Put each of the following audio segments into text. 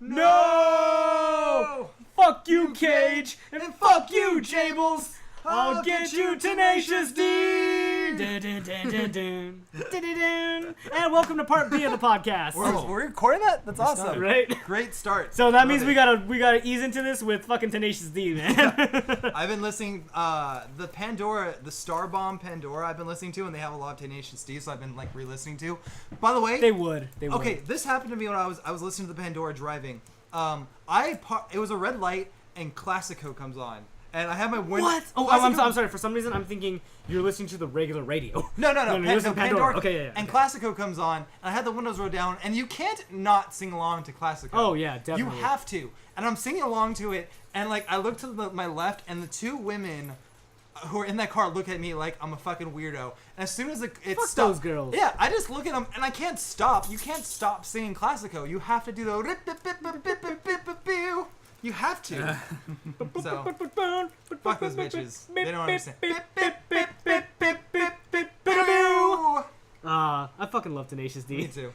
No! Fuck you, Cage, and fuck you, Jables. I'll get you, Tenacious D. And welcome to part B of the podcast. We're recording that? That's awesome. Right? Great start. So that means we gotta ease into this with fucking Tenacious D, man. I've been listening, the Star Bomb Pandora I've been listening to, and they have a lot of Tenacious D, so I've been like re-listening to. By the way, They would. Okay, this happened to me when I was listening to the Pandora driving. It was a red light and Classico comes on. And I have my window. What? Oh, I'm sorry. For some reason, I'm thinking you're listening to the regular radio. No. You're listening to Pandora. Okay, yeah. And Classico comes on, and I had the windows rolled down, and you can't not sing along to Classico. Oh, yeah, definitely. You have to. And I'm singing along to it, and like I look to my left, and the two women who are in that car look at me like I'm a fucking weirdo. And as soon as it stops, those girls. Yeah, I just look at them, and I can't stop. You can't stop singing Classico. You have to do the. You have to. So, fuck those bitches. They don't understand. I fucking love Tenacious D. Me too.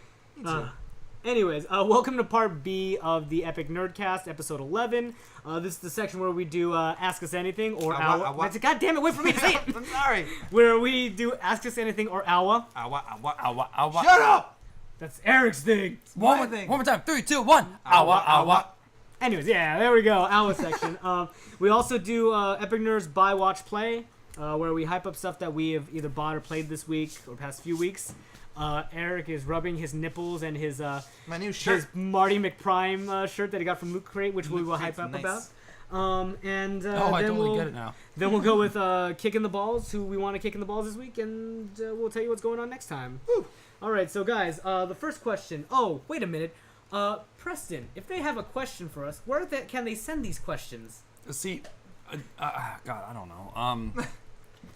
Anyways, welcome to part B of the Epic Nerdcast, episode 11. This is the section where we do Ask Us Anything or Awa. God damn it, wait for me to say it! I'm sorry. Where we do Ask Us Anything or Awa. Awa. Shut up! That's Eric's thing. One more time. 3, 2, 1. Awa. Anyways, yeah, there we go. Awa section. We also do Epic Nerds Buy, Watch, Play, where we hype up stuff that we have either bought or played this week or past few weeks. Eric is rubbing his nipples and his my new shirt, his Marty McPrime shirt that he got from Loot Crate, which we will hype up about. I totally get it now. Then we'll go with kicking the balls, who we want to kick in the balls this week, and we'll tell you what's going on next time. Woo. All right, so guys, the first question. Oh, wait a minute. Preston, if they have a question for us, where can they send these questions? See, God, I don't know.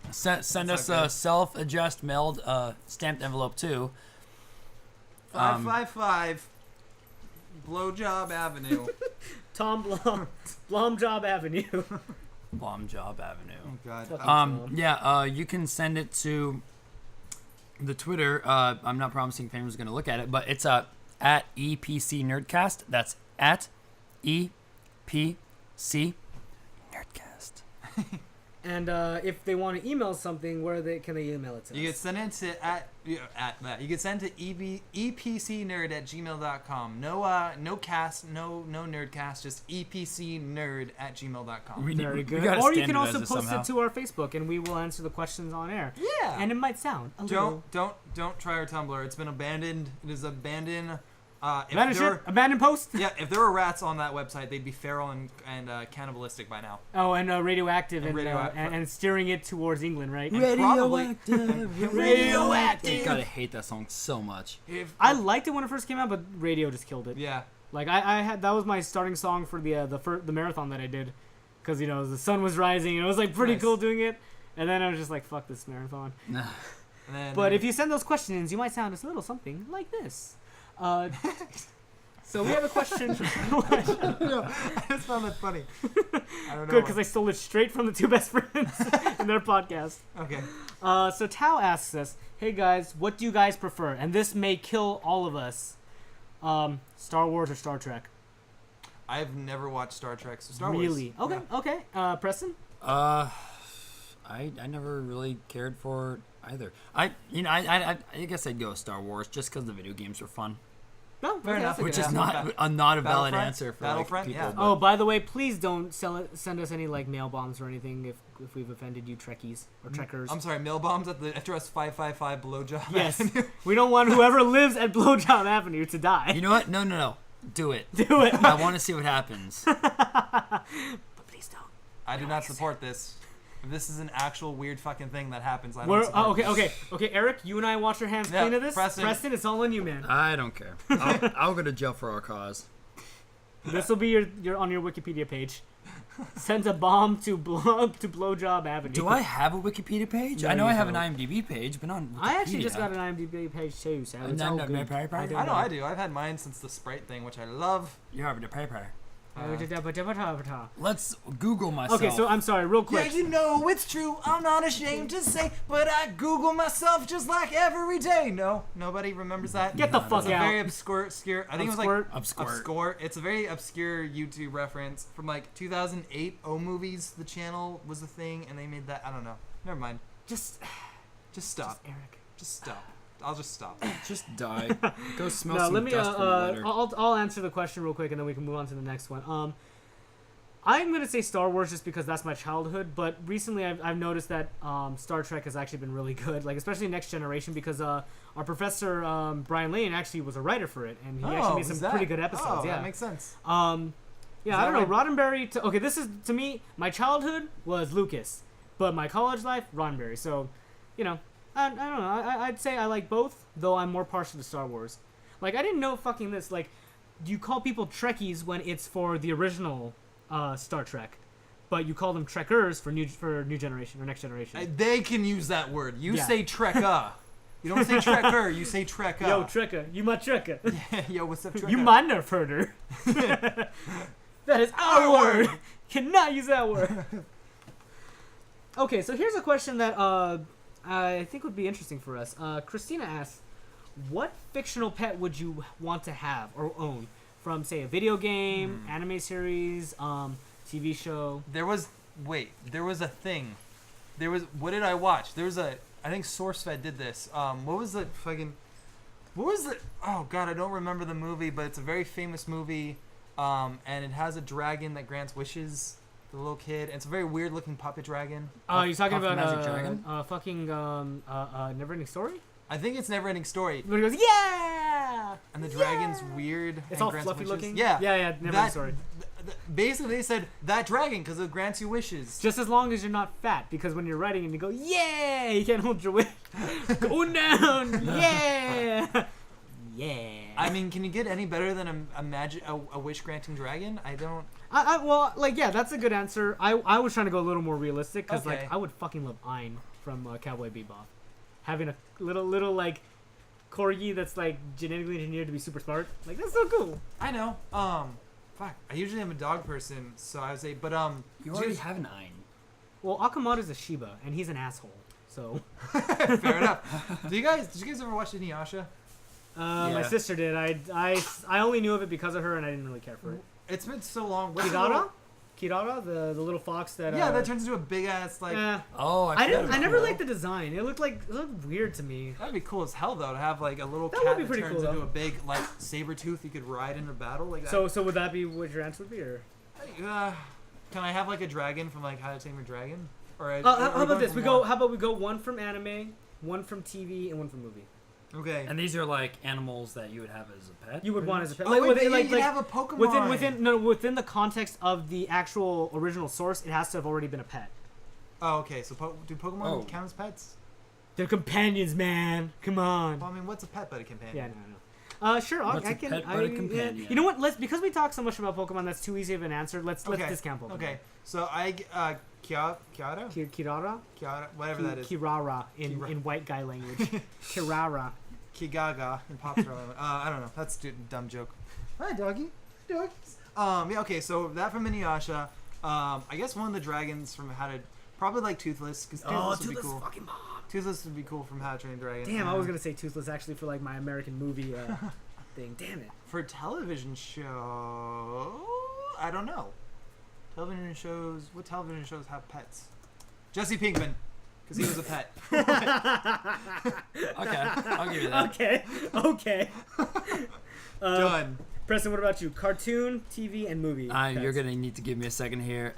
Send us a self-addressed mailed stamped envelope too. 555 Blowjob Avenue. Tom Blomjob Avenue. Blomjob Avenue. Oh God. You can send it to the Twitter. I'm not promising anyone's going to look at it, but it's at EPC Nerdcast. That's at EPC Nerdcast. And if they want to email something, can they email it to us? You can send it to You can send it to epcnerd@gmail.com. No cast, no nerdcast, just epcnerd@gmail.com. Very good. Or you can also post it to our Facebook, and we will answer the questions on air. Yeah. And it might sound a little. Don't try our Tumblr. It's been abandoned. It is abandoned. Abandoned post? Yeah, if there were rats on that website, they'd be feral and cannibalistic by now. Oh, and radioactive and steering it towards England, right? Radioactive. God, I hate that song so much. I liked it when it first came out, but radio just killed it. Yeah. Like I had that was my starting song for the marathon that I did, because the sun was rising and it was like pretty cool doing it, and then I was just like, fuck this marathon. But if you send those questions, you might sound a little something like this. So we have a question. I just found that funny. I don't know. Good, because I stole it straight from the two best friends in their podcast. Okay. So Tao asks us, hey guys, what do you guys prefer? And this may kill all of us. Star Wars or Star Trek? I've never watched Star Trek, so Star Wars. Really? Okay. Preston? I never really cared for either. I guess I'd go Star Wars just because the video games are fun. No, fair enough. Which is not a valid answer for people. Yeah. Oh, by the way, please don't send us any mail bombs or anything if we've offended you Trekkies or Trekkers. I'm sorry, mail bombs at the address 555 Blowjob Yes. Avenue. We don't want whoever lives at Blowjob Avenue to die. You know what? No. Do it. Do it. I want to see what happens. But please don't. I do not support this. If this is an actual weird fucking thing that happens, I don't support Okay, Eric, you and I wash our hands clean of this. Preston, it's all on you, man. I don't care. I'll go to jail for our cause. This will be your on your Wikipedia page. Send a bomb to Blowjob Avenue. Do I have a Wikipedia page? No, I know I have don't. an IMDb page, but not Wikipedia. I actually just got an IMDb page too, so it's all good. I know I do. I've had mine since the Sprite thing, which I love. You have the paper. Let's Google myself. Okay, so I'm sorry, real quick. Yeah, you know it's true. I'm not ashamed to say, but I Google myself just like every day. No, nobody remembers that. Get the fuck It's a out. very obscure. I think it was like Obscure. It's a very obscure YouTube reference from like 2008. O Movies, the channel was the thing, and they made that. I don't know. Never mind. Just stop. Eric. Just stop. I'll just stop. Just die. Go smell No, some let me. dust from a letter. I'll answer the question real quick, and then we can move on to the next one. I'm gonna say Star Wars just because that's my childhood, but recently I've noticed that Star Trek has actually been really good, like especially Next Generation, because our professor Brian Lane actually was a writer for it, and he actually made some pretty good episodes. Oh, yeah, that makes sense. Yeah, I don't know. Roddenberry. Okay, this is to me. My childhood was Lucas, but my college life, Roddenberry. So, you know, I don't know. I'd say I like both, though I'm more partial to Star Wars. Like, I didn't know fucking this. Like, you call people Trekkies when it's for the original Star Trek, but you call them Trekkers for new generation or Next Generation. They can use that word. You Yeah. say Trekka. You don't say Trekker. You say Trekka. Yo, Trekker, you my Trekker. Yo, what's up, Trekka? You my nerf herder. That is our word. Cannot use that word. Okay, so here's a question that I think would be interesting for us. Christina asks, what fictional pet would you want to have or own from, say, a video game, anime series, TV show? There was a thing. What did I watch? I think SourceFed did this. What was the, oh god, I don't remember the movie, but it's a very famous movie, and it has a dragon that grants wishes to the little kid. It's a very weird looking puppet dragon. You're talking Puff about Magic Dragon? fucking Neverending Story? I think it's Neverending Story. Where he goes, yeah! And the dragon's weird. It's and all grants fluffy wishes. looking? Yeah. Yeah, Neverending Story. Basically, they said that dragon because it grants you wishes. Just as long as you're not fat, because when you're writing and you go, yeah, you can't hold your wish. Going down, yeah, yeah. I mean, can you get any better than a wish granting dragon? I don't. Well, like, yeah, that's a good answer. I was trying to go a little more realistic, because Okay. like I would fucking love Ein from Cowboy Bebop, having a little like corgi that's like genetically engineered to be super smart. Like, that's so cool. I know. Fuck. I usually am a dog person, so I would say, but You already have an Ein. Well, Akamaru's a Shiba, and he's an asshole. So fair enough. Did you guys ever watch Inuyasha? my sister did. I only knew of it because of her, and I didn't really care for it. It's been so long. Kirara, the little fox that. Yeah, that turns into a big ass like. Oh, I never cool. liked the design. It looked weird to me. That'd be cool as hell though to have like a little That cat would be that pretty turns cool, into though. a big like saber tooth you could ride in a battle like that. So would that be what your answer would be, or? Can I have like a dragon from like How to Tame Your Dragon? Or How about this? How about we go one from anime, one from TV, and one from movie. Okay. And these are like animals that you would have as a pet? You would want as a pet. Oh, wait, you could have a Pokemon. Within the context of the actual original source, it has to have already been a pet. Oh, okay. So do Pokemon count as pets? They're companions, man. Come on. Well, I mean, what's a pet but a companion? Yeah, no. Sure, What's I a can. pet but a companion? You know what? Because we talk so much about Pokemon, that's too easy of an answer. Let's discount Pokemon. Okay. So Kiara, Kirara, whatever that is. Kirara in white guy language. Kirara. Kigaga in Pop Star. I don't know. That's a dumb joke. Hi, doggy. Doggies. Yeah. Okay. So that from Inuyasha. I guess one of the dragons from How to probably like Toothless because Toothless would be cool. Fucking mom. Toothless would be cool from How to Train Your Dragon. Damn, I was gonna say Toothless actually for like my American movie thing. Damn it. For a television show, I don't know. Television shows. What television shows have pets? Jesse Pinkman, because he was a pet. Okay, I'll give you that. Okay. Done. Preston, what about you? Cartoon, TV, and movie. You're gonna need to give me a second here.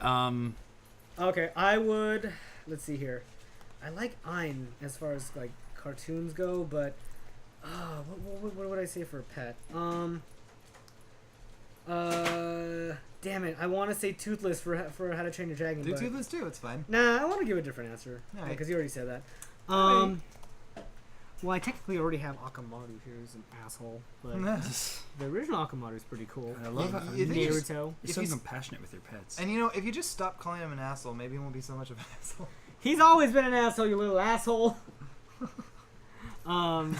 Okay, I would. Let's see here. I like Ein as far as like cartoons go, but what would I say for a pet? Damn it! I want to say Toothless for How to Train Your Dragon. Do but Toothless too. It's fine. Nah, I want to give a different answer because you already said that. Well, I technically already have Akamaru here as an asshole, but the original Akamaru is pretty cool. I love how Naruto. you're so compassionate with your pets. And you know, if you just stop calling him an asshole, maybe he won't be so much of an asshole. He's always been an asshole, you little asshole. God.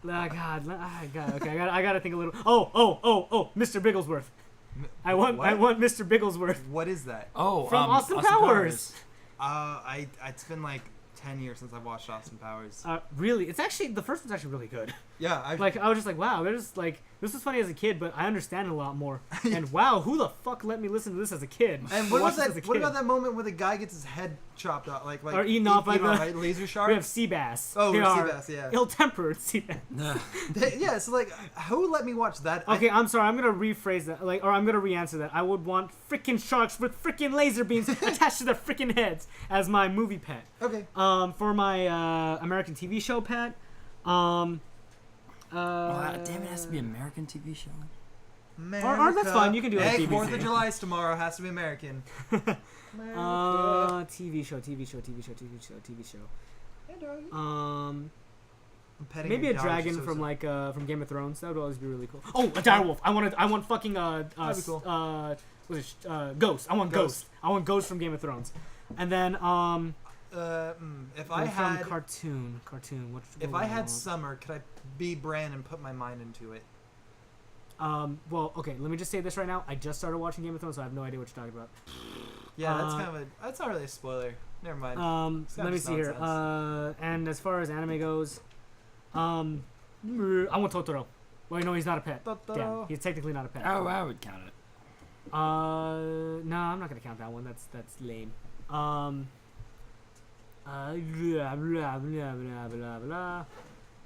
Okay, I gotta think a little. Oh, Mr. Bigglesworth. I want Mr. Bigglesworth What is that? Oh, from Austin Powers. It's been like 10 years since I've watched Austin Powers. Really, it's actually the first one's actually really good. Yeah, I was just like, wow, there's like this was funny as a kid, but I understand it a lot more. And wow, who the fuck let me listen to this as a kid? And what about that moment where the guy gets his head chopped off, like or eaten off by the laser shark? We have sea bass. Oh, sea bass, yeah. Ill-tempered sea bass. Yeah, so like, who let me watch that? Okay, I'm sorry. I'm gonna rephrase that, or I'm gonna re-answer that. I would want freaking sharks with freaking laser beams attached to their freaking heads as my movie pet. Okay. For my American TV show pet, damn, it has to be an American TV show. Or that's fine. You can do it. Hey, 4th of July is tomorrow. Has to be American. TV show. Hey, doggy. Maybe a dragon from Game of Thrones. That would always be really cool. Oh, a direwolf. I want fucking That'd be cool. Ghost. I want Ghost. I want Ghost from Game of Thrones. And then if I had cartoon. If I had summer, could I be Bran and put my mind into it? Well, okay. Let me just say this right now. I just started watching Game of Thrones, so I have no idea what you're talking about. Yeah, that's not really a spoiler. Never mind. Let me see here. And as far as anime goes, I want Totoro. Wait, no, he's not a pet. Totoro. Damn, he's technically not a pet. Oh, I would count it. No, I'm not gonna count that one. That's lame.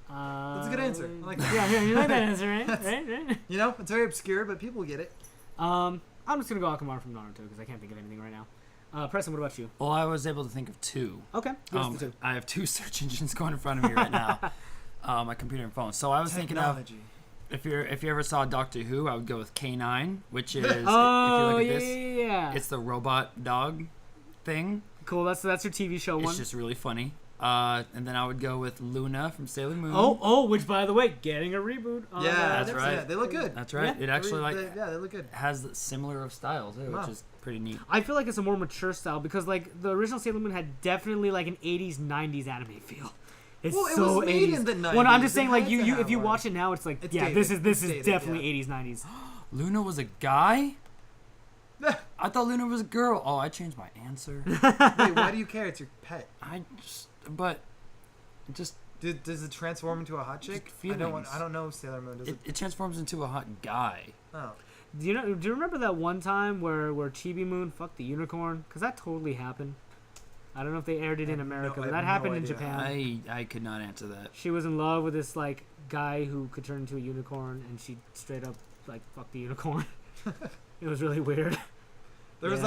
That's a good answer. I like that. Yeah, you like that answer, right? Right. You know, it's very obscure, but people get it. I'm just gonna go Akamaru from Naruto because I can't think of anything right now. Preston, what about you? Well, I was able to think of two. Okay. I have two search engines going in front of me right now. My computer and phone. So I was thinking of, if you ever saw Doctor Who, I would go with K9, which is if you look at this, yeah. it's the robot dog thing. Cool. That's your TV show one. It's just really funny. And then I would go with Luna from Sailor Moon. Oh, which by the way, getting a reboot. Yeah, that's right. Yeah, they look good. That's right. Yeah. It actually they look good. has similar of styles too, which is pretty neat. I feel like it's a more mature style because like the original Sailor Moon had definitely like an 80s 90s anime feel. It's it so was made 80s. in the 90s. Well, I'm just saying, like you if you watch it now, it's like this is definitely 80s 90s. Luna was a guy. I thought Luna was a girl. Oh, I changed my answer. Wait, why do you care? It's your pet. Does it transform into a hot chick? I don't know Sailor Moon. It transforms into a hot guy. Oh. Do you remember that one time where Chibi Moon fucked the unicorn? Because that totally happened. I don't know if they aired it in America, but that happened in Japan. I could not answer that. She was in love with this like guy who could turn into a unicorn, and she straight up like fucked the unicorn. It was really weird. There was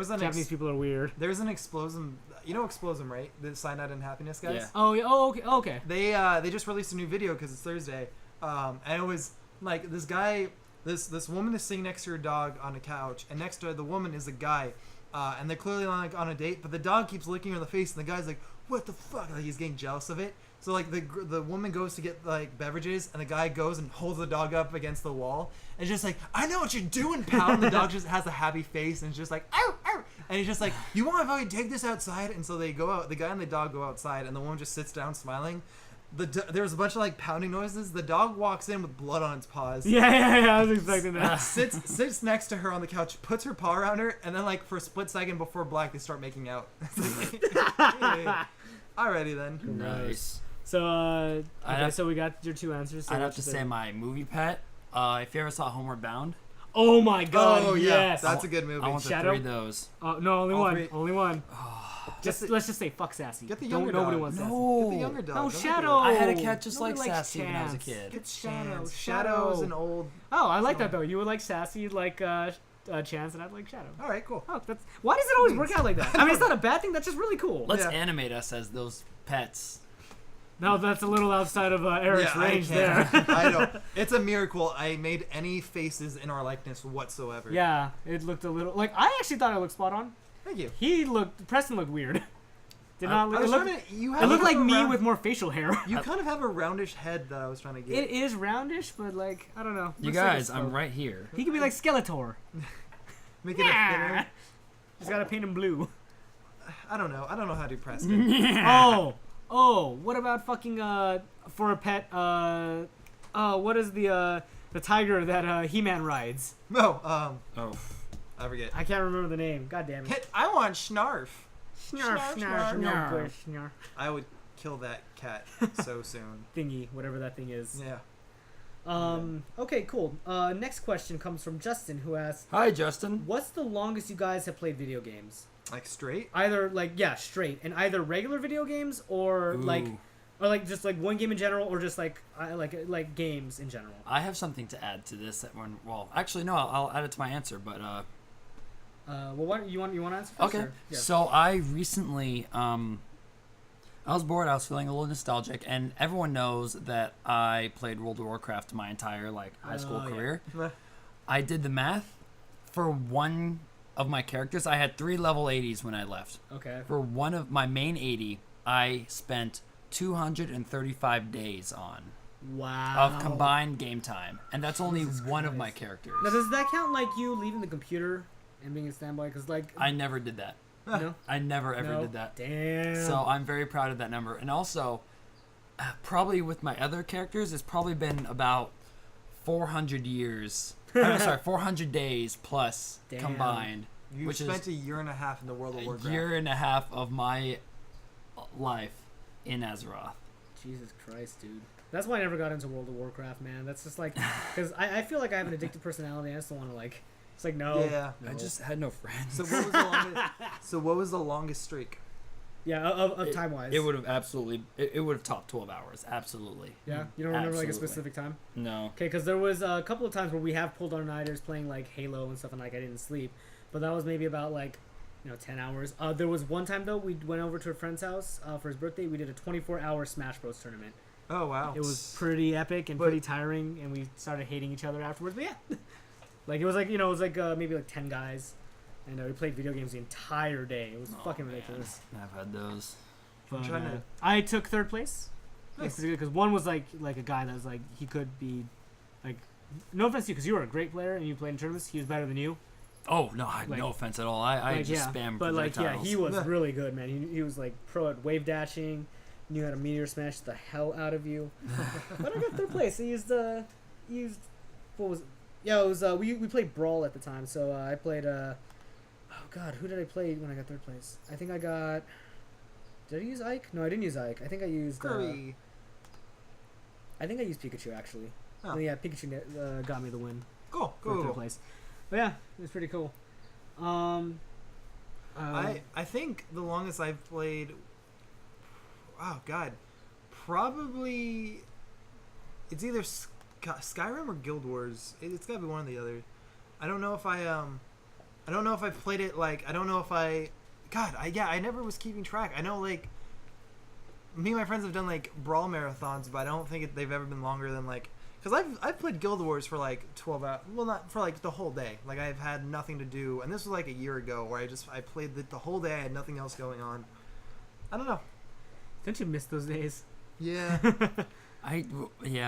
an Japanese people are weird. There's an Explosm. You know Explosm, right? The Cyanide and Happiness guys. Yeah. Oh, yeah. Oh, okay. They just released a new video because it's Thursday, and it was like this guy, this woman is sitting next to her dog on a couch, and next to the woman is a guy, and they're clearly like on a date, but the dog keeps licking her in the face, and the guy's like, "What the fuck?" Like he's getting jealous of it. So like the woman goes to get like beverages, and the guy goes and holds the dog up against the wall, and just like, "I know what you're doing, pal." And the dog just has a happy face and it's just like, "Ow, ow," and he's just like, "You want if I take this outside?" And so they go out. The guy and the dog go outside, and the woman just sits down smiling. There's a bunch of like pounding noises. The dog walks in with blood on its paws. Yeah. I was expecting that. Sits next to her on the couch, puts her paw around her, and then like for a split second before black, they start making out. Alrighty then. Nice. So so we got your two answers. So I'd have to say my movie pet. If you ever saw Homeward Bound. Oh my God! Oh yeah, yes. that's a good movie. I want the Shadow? three of those. No, only All one. three. Only one. Let's just say fuck Sassy. Get the younger Nobody dog. wants Sassy. Get the younger dog. No, Don't Shadow. I had a cat just Nobody like likes Sassy when I was a Chance. kid. Get Shadow. Shadow's an old. Oh, I like that though. You would like Sassy, like Chance, and I'd like Shadow. All right, cool. Oh, why does it always work out like that? I mean, it's not a bad thing. That's just really cool. Let's animate us as those pets. No, that's a little outside of Eric's range there. I know. It's a miracle I made any faces in our likeness whatsoever. Yeah, it looked a little like I actually thought I looked spot on. Thank you. Preston looked weird. Did not look. It looked like me with more facial hair. You kind of have a roundish head that I was trying to get. It is roundish, but like I don't know. You guys, I'm right here. He could be like Skeletor. Make it a thinner. Just gotta paint him blue. I don't know how to press it. Oh, what about fucking for a pet? What is the the tiger that He-Man rides. No, Oh. I forget. I can't remember the name. God damn it. I want Snarf. Snarf, snarf, snarf. snarf, snarf. I would kill that cat so soon. Thingy, whatever that thing is. Yeah. Okay, cool. Next question comes from Justin, who asks, Hi, Justin. what's the longest you guys have played video games? Like straight? Either, straight. And either regular video games or, Ooh. just, one game in general or just, like games in general. I have something to add to this. Well, actually, no. I'll add it to my answer, but What you want to answer first? okay. Or? Yeah. So I recently, I was bored. I was feeling a little nostalgic, and everyone knows that I played World of Warcraft my entire high school Oh, yeah. career. I did the math for one of my characters. I had 3 level 80s when I left. Okay. For one of my main 80, I spent 235 days on Wow. of combined game time, and that's only Jesus one of Christ. my characters. Now, does that count like you leaving the computer and being a standby? Because I never did that. no, I never ever no? did that. Damn. So I'm very proud of that number. And also, probably with my other characters, it's probably been about 400 years. 400 days plus Damn. combined. You Which spent is a year and a half in the World of A Warcraft. year and a half of my life in Azeroth. Jesus Christ, dude. That's why I never got into World of Warcraft, man. That's just like, because I feel like I have an addictive personality. I just don't want to it's like no. Yeah. no. I just had no friends. So what was the longest? What was the longest streak? Yeah, of time wise. It would have absolutely. It would have topped 12 hours. Absolutely. Yeah, you don't remember like a Absolutely. specific time? No. Okay, because there was a couple of times where we have pulled on nighters playing like Halo and stuff, and I didn't sleep, but that was maybe about 10 hours. There was one time though we went over to a friend's house for his birthday. We did a 24-hour Smash Bros tournament. Oh wow. It was pretty epic and pretty tiring, and we started hating each other afterwards. But yeah, it was maybe 10 guys, and we played video games the entire day. It was fucking ridiculous. I've had those. But, trying to- I took 3rd place. Nice. Because one was like a guy that was he could be no offense to you because you were a great player and you played in tournaments. He was better than you. Oh no, no offense at all. I just spam but projectiles. he was really good, man. He was pro at wave dashing, knew how to meteor smash the hell out of you. But I got 3rd place. He used what was it? Yeah, it was we played Brawl at the time, so I played oh god, who did I play when I got 3rd place? I think I got. Did I use Ike? No, I didn't use Ike. I think I used Kirby. I think I used Pikachu actually. Oh. And yeah, Pikachu got me the win Cool. for Cool. 3rd place. But yeah, it was pretty cool. I think the longest I've played. Oh God, probably it's either Skyrim or Guild Wars. It's gotta be one or the other. I don't know if I don't know if I've played it I don't know if I. God, I never was keeping track. I know me and my friends have done brawl marathons, but I don't think they've ever been longer than because I've played Guild Wars for 12 hours. Well, not for the whole day. I've had nothing to do, and this was a year ago where I played the whole day. I had nothing else going on. I don't know. Don't you miss those days? Yeah.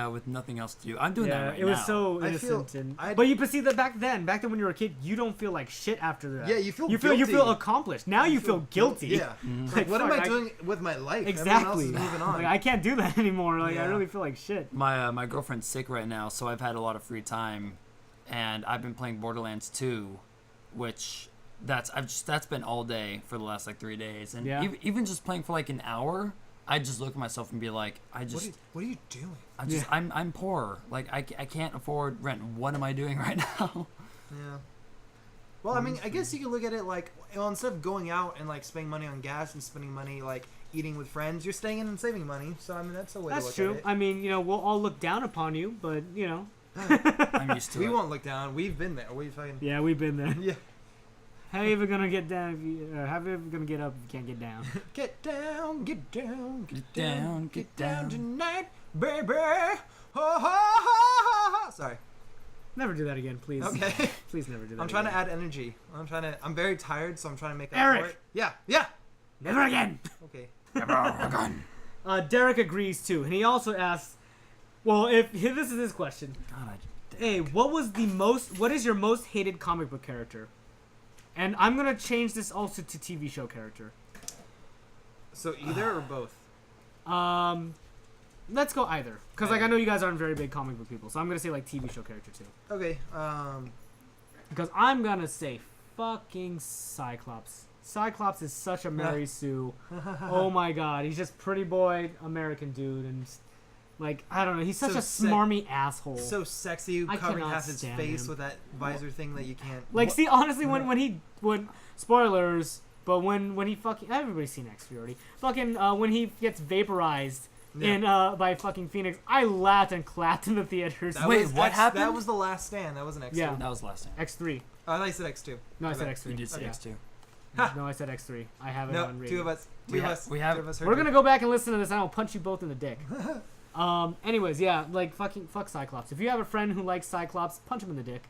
with nothing else to do. I'm doing that right it now. was so I innocent. feel- but you see that back then when you were a kid, you don't feel like shit after that. Yeah, you feel you guilty. feel accomplished. Now you feel guilty. Yeah. Like, What am fuck, I doing with my life? Exactly. Everyone else is moving on. I can't do that anymore. I Yeah. really feel like shit. My girlfriend's sick right now, so I've had a lot of free time, and I've been playing Borderlands 2, which that's been all day for the last 3 days, and Yeah. even just playing for an hour, I just look at myself and be like, What are you doing? I'm poor. I can't afford rent. What am I doing right now? Yeah. Well, I mean, I guess you could look at it instead of going out and spending money on gas and spending money eating with friends, you're staying in and saving money. So I mean, that's a way to That's look true. at it. I mean, we'll all look down upon you, but I'm used to We it. won't look down. We've been there. We fucking yeah, we've been there. yeah. How you ever gonna get down if you? How you ever gonna get up if you can't get down? Get down, get down, Get down, get down. tonight, baby. Ha ha ha ha. Sorry. Never do that again, please. Okay. Please never do that. I'm trying to again. add energy. I'm very tired, so I'm trying to make up Eric! for it. Yeah. Yeah. Never again. Okay. Derek agrees too, and he also asks, well, if this is his question. God, Hey, what is your most hated comic book character? And I'm gonna change this also to TV show character. So either or both. let's go either. Because, like, I know you guys aren't very big comic book people, so I'm going to say, like, TV show character, too. Okay. Because I'm going to say fucking Cyclops. Cyclops is such a Mary Sue. Oh, my God. He's just pretty boy American dude, and... Like, I don't know. He's such a smarmy asshole. So sexy, covering half his face him. with that visor thing that you can't... Like, see, honestly, when spoilers, but when he fucking... Everybody's seen X3 already. Fucking, when he gets vaporized by fucking Phoenix, I laughed and clapped in the theaters. Wait, what happened? That was The Last Stand. That wasn't X2. Yeah. That was last time. X3. Oh, I thought you said X2. No, I said X3. You did say X2. No, I said X3. I have it No, on radio. two of us. We have- We're gonna go back and listen to this, and I'll punch you both in the dick. Anyways, yeah, like, fuck Cyclops. If you have a friend who likes Cyclops, punch him in the dick.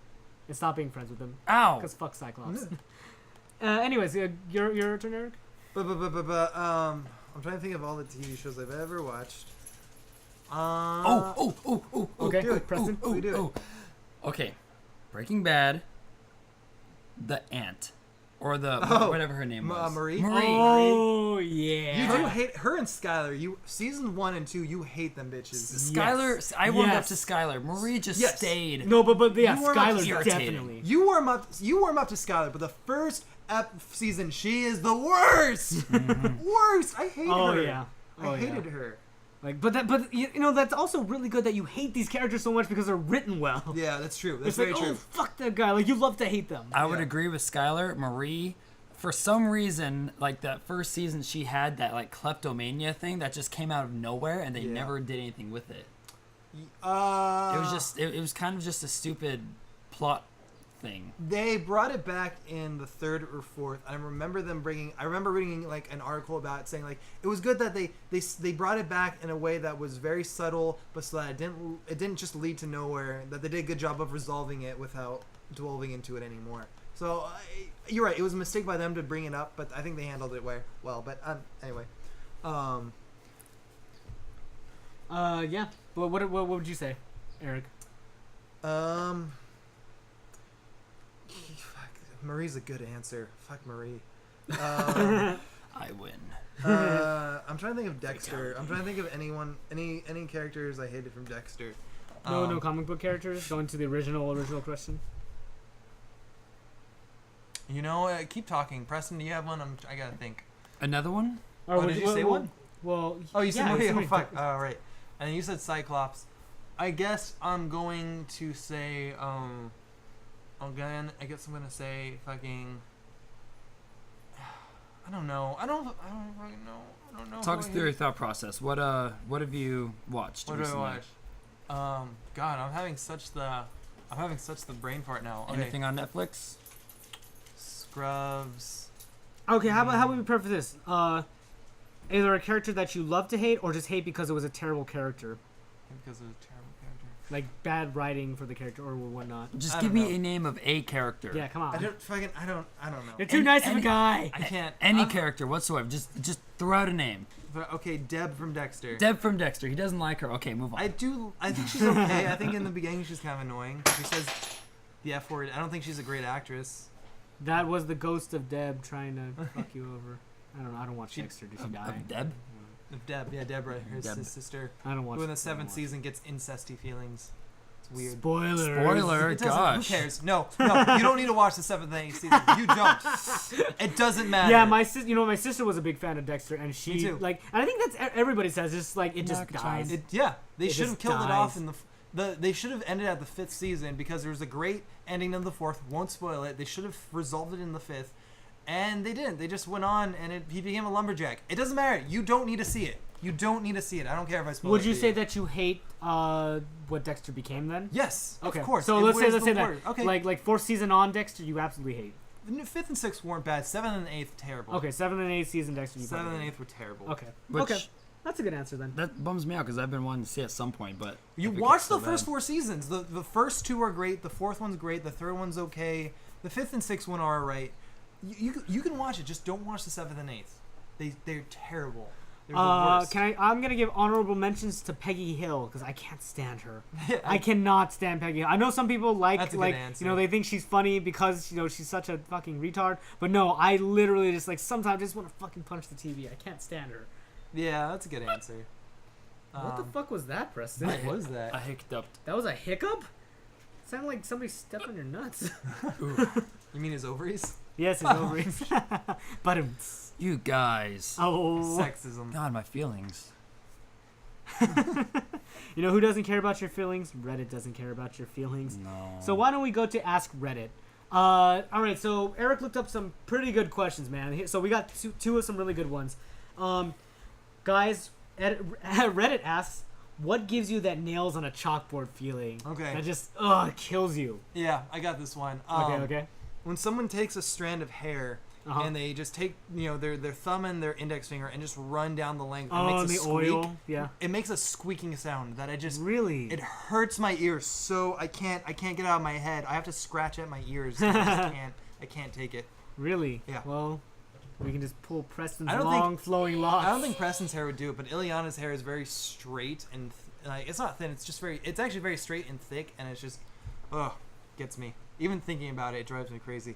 And stop being friends with him. Ow! Because fuck Cyclops. Anyways, your turn, Eric? I'm trying to think of all the TV shows I've ever watched. Okay, do it. Preston. We do it. Okay. Breaking Bad. The Ant. Or the... whatever her name was. Marie? Oh, yeah. You do hate her and Skylar. Season 1 and 2, you hate them bitches. Skylar... I warmed up to Skylar. Marie just stayed. No, but yeah, You warm up to Skylar irritating. definitely. You warm up to Skylar, but the first season, she is the worst. Worst. I hated her. Yeah. I hated her. Like, but you know, that's also really good that you hate these characters so much because they're written well. Yeah, that's true. That's It's very like, true. oh, fuck that guy. Like, you love to hate them. I would agree with Skylar. Marie, for some reason, like that first season, she had that like kleptomania thing that just came out of nowhere, and they never did anything with it. It was just, it was kind of just a stupid plot thing. They brought it back in the third or fourth. I remember reading like an article about it saying like it was good that they brought it back in a way that was very subtle, but so that it didn't just lead to nowhere. That they did a good job of resolving it without delving into it anymore. So you're right. It was a mistake by them to bring it up, but I think they handled it well. But anyway, Yeah. But what would you say, Eric? Fuck, Marie's a good answer. Fuck Marie. I win. I'm trying to think of Dexter. I'm trying to think of any characters I hated from Dexter. No comic book characters. Going to the original question. You know, keep talking. Preston, do you have one? I gotta think. Another one? Or did you say one? Well, Oh, you said yeah, Marie. Oh, somebody- fuck. Oh, right. And you said Cyclops. I guess I'm going to say, again, I guess I'm gonna say fucking. I don't know. I don't fucking know. I don't know. Talk us through your thought process. What have you watched What recently? do I watch? God, I'm having such the brain fart now. Okay. Anything on Netflix? Scrubs. Okay, how about we preface this? Either a character that you love to hate, or just hate because it was a terrible character, Because of a terrible character. like bad writing for the character or whatnot. Just I give don't me know. a name of a character. Yeah, come on. I don't know. You're too nice of a guy. I can't. Any character whatsoever. Just throw out a name. Okay, Deb from Dexter. Deb from Dexter. He doesn't like her. Okay, move on. I think she's okay. I think in the beginning she's kind of annoying. She says the F word. I don't think she's a great actress. That was the ghost of Deb trying to fuck you over. I don't know. I don't watch Dexter. Did she die? Of Deb? Deb, yeah, Deborah, his Deb. sister, I don't watch. who in the I don't seventh watch. season gets incesty feelings. It's weird. Spoilers. Spoiler. It doesn't- Gosh. Who cares? No, you don't need to watch the 7th and 8th season. You don't. It doesn't matter. Yeah, my sister was a big fan of Dexter, and she Me too. like, and I think that's everybody says. Just like it just Knock dies. They It should have just killed it dies. off in they should have ended at the 5th season because there was a great ending of the 4th. Won't spoil it. They should have resolved it in the 5th, and they didn't. They just went on, and he became a lumberjack. It doesn't matter. You don't need to see it. You don't need to see it. I don't care if I spoil it. Would you for say that you hate what Dexter became then? Yes, Okay. of course. So It let's was say the that. word. Okay. Like 4th season on Dexter, you absolutely hate. The 5th and 6th weren't bad. 7th and 8th terrible. Okay, 7th and 8th season Dexter. You 7th probably and hate. 8th were terrible. Okay. Which, Okay. That's a good answer then. That bums me out because I've been wanting to see it at some point, but You if it watch gets the so first bad- 4 seasons. The first 2 are great. The 4th one's great. The 3rd one's okay. The 5th and 6th one are alright. You can watch it. Just don't watch the 7th and 8th. They're terrible. They're the worst. I'm gonna give honorable mentions to Peggy Hill because I can't stand her. Yeah, I cannot stand Peggy Hill. I know some people That's a good like answer. they think she's funny because she's such a fucking retard. But no, I literally just like sometimes just want to fucking punch the TV. I can't stand her. Yeah, that's a good answer. What the fuck was that, Preston? What was that? I hiccuped. That was a hiccup? Sounded like somebody stepped on your nuts. You mean his ovaries? Yes, his ovaries. But You guys. oh, Sexism. God, my feelings. you know who doesn't care about your feelings? Reddit doesn't care about your feelings. No. So why don't we go to Ask Reddit? All right, so Eric looked up some pretty good questions, man. So we got two of some really good ones. Guys, Reddit asks, what gives you that nails on a chalkboard feeling? Okay. That just kills you. Yeah, I got this one. Okay. When someone takes a strand of hair and they just take their thumb and their index finger and just run down the length and Oh, makes and a the squeak. oil. Yeah. It makes a squeaking sound that I just Really? it hurts my ears so I can't get it out of my head. I have to scratch at my ears. I can't take it. Really? Yeah. Well, we can just pull Preston's I don't long think- flowing locks. I don't think Preston's hair would do it, but Ileana's hair is very straight and it's not thin. It's actually very straight and thick, and it's just gets me. Even thinking about it drives me crazy.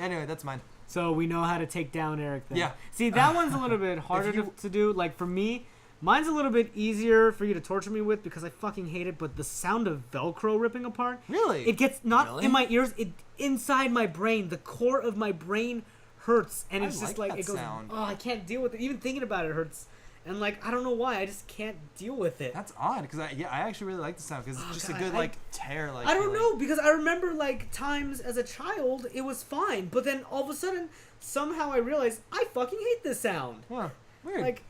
Anyway, that's mine. So we know how to take down Eric then. Yeah. See, that one's a little bit harder to do. Like, for me, mine's a little bit easier for you to torture me with because I fucking hate it, but the sound of Velcro ripping apart. Really? It gets not Really? in my ears, it inside my brain. The core of my brain hurts, and I it's just like like, that it goes, sound. oh, I can't deal with it. Even thinking about it hurts. And, like, I don't know why. I just can't deal with it. That's odd because I actually really like the sound because it's just God, a good like tear. Like I don't feeling. know, because I remember, like, times as a child, it was fine. But then all of a sudden, somehow I realized, I fucking hate this sound. Huh. Weird. Like,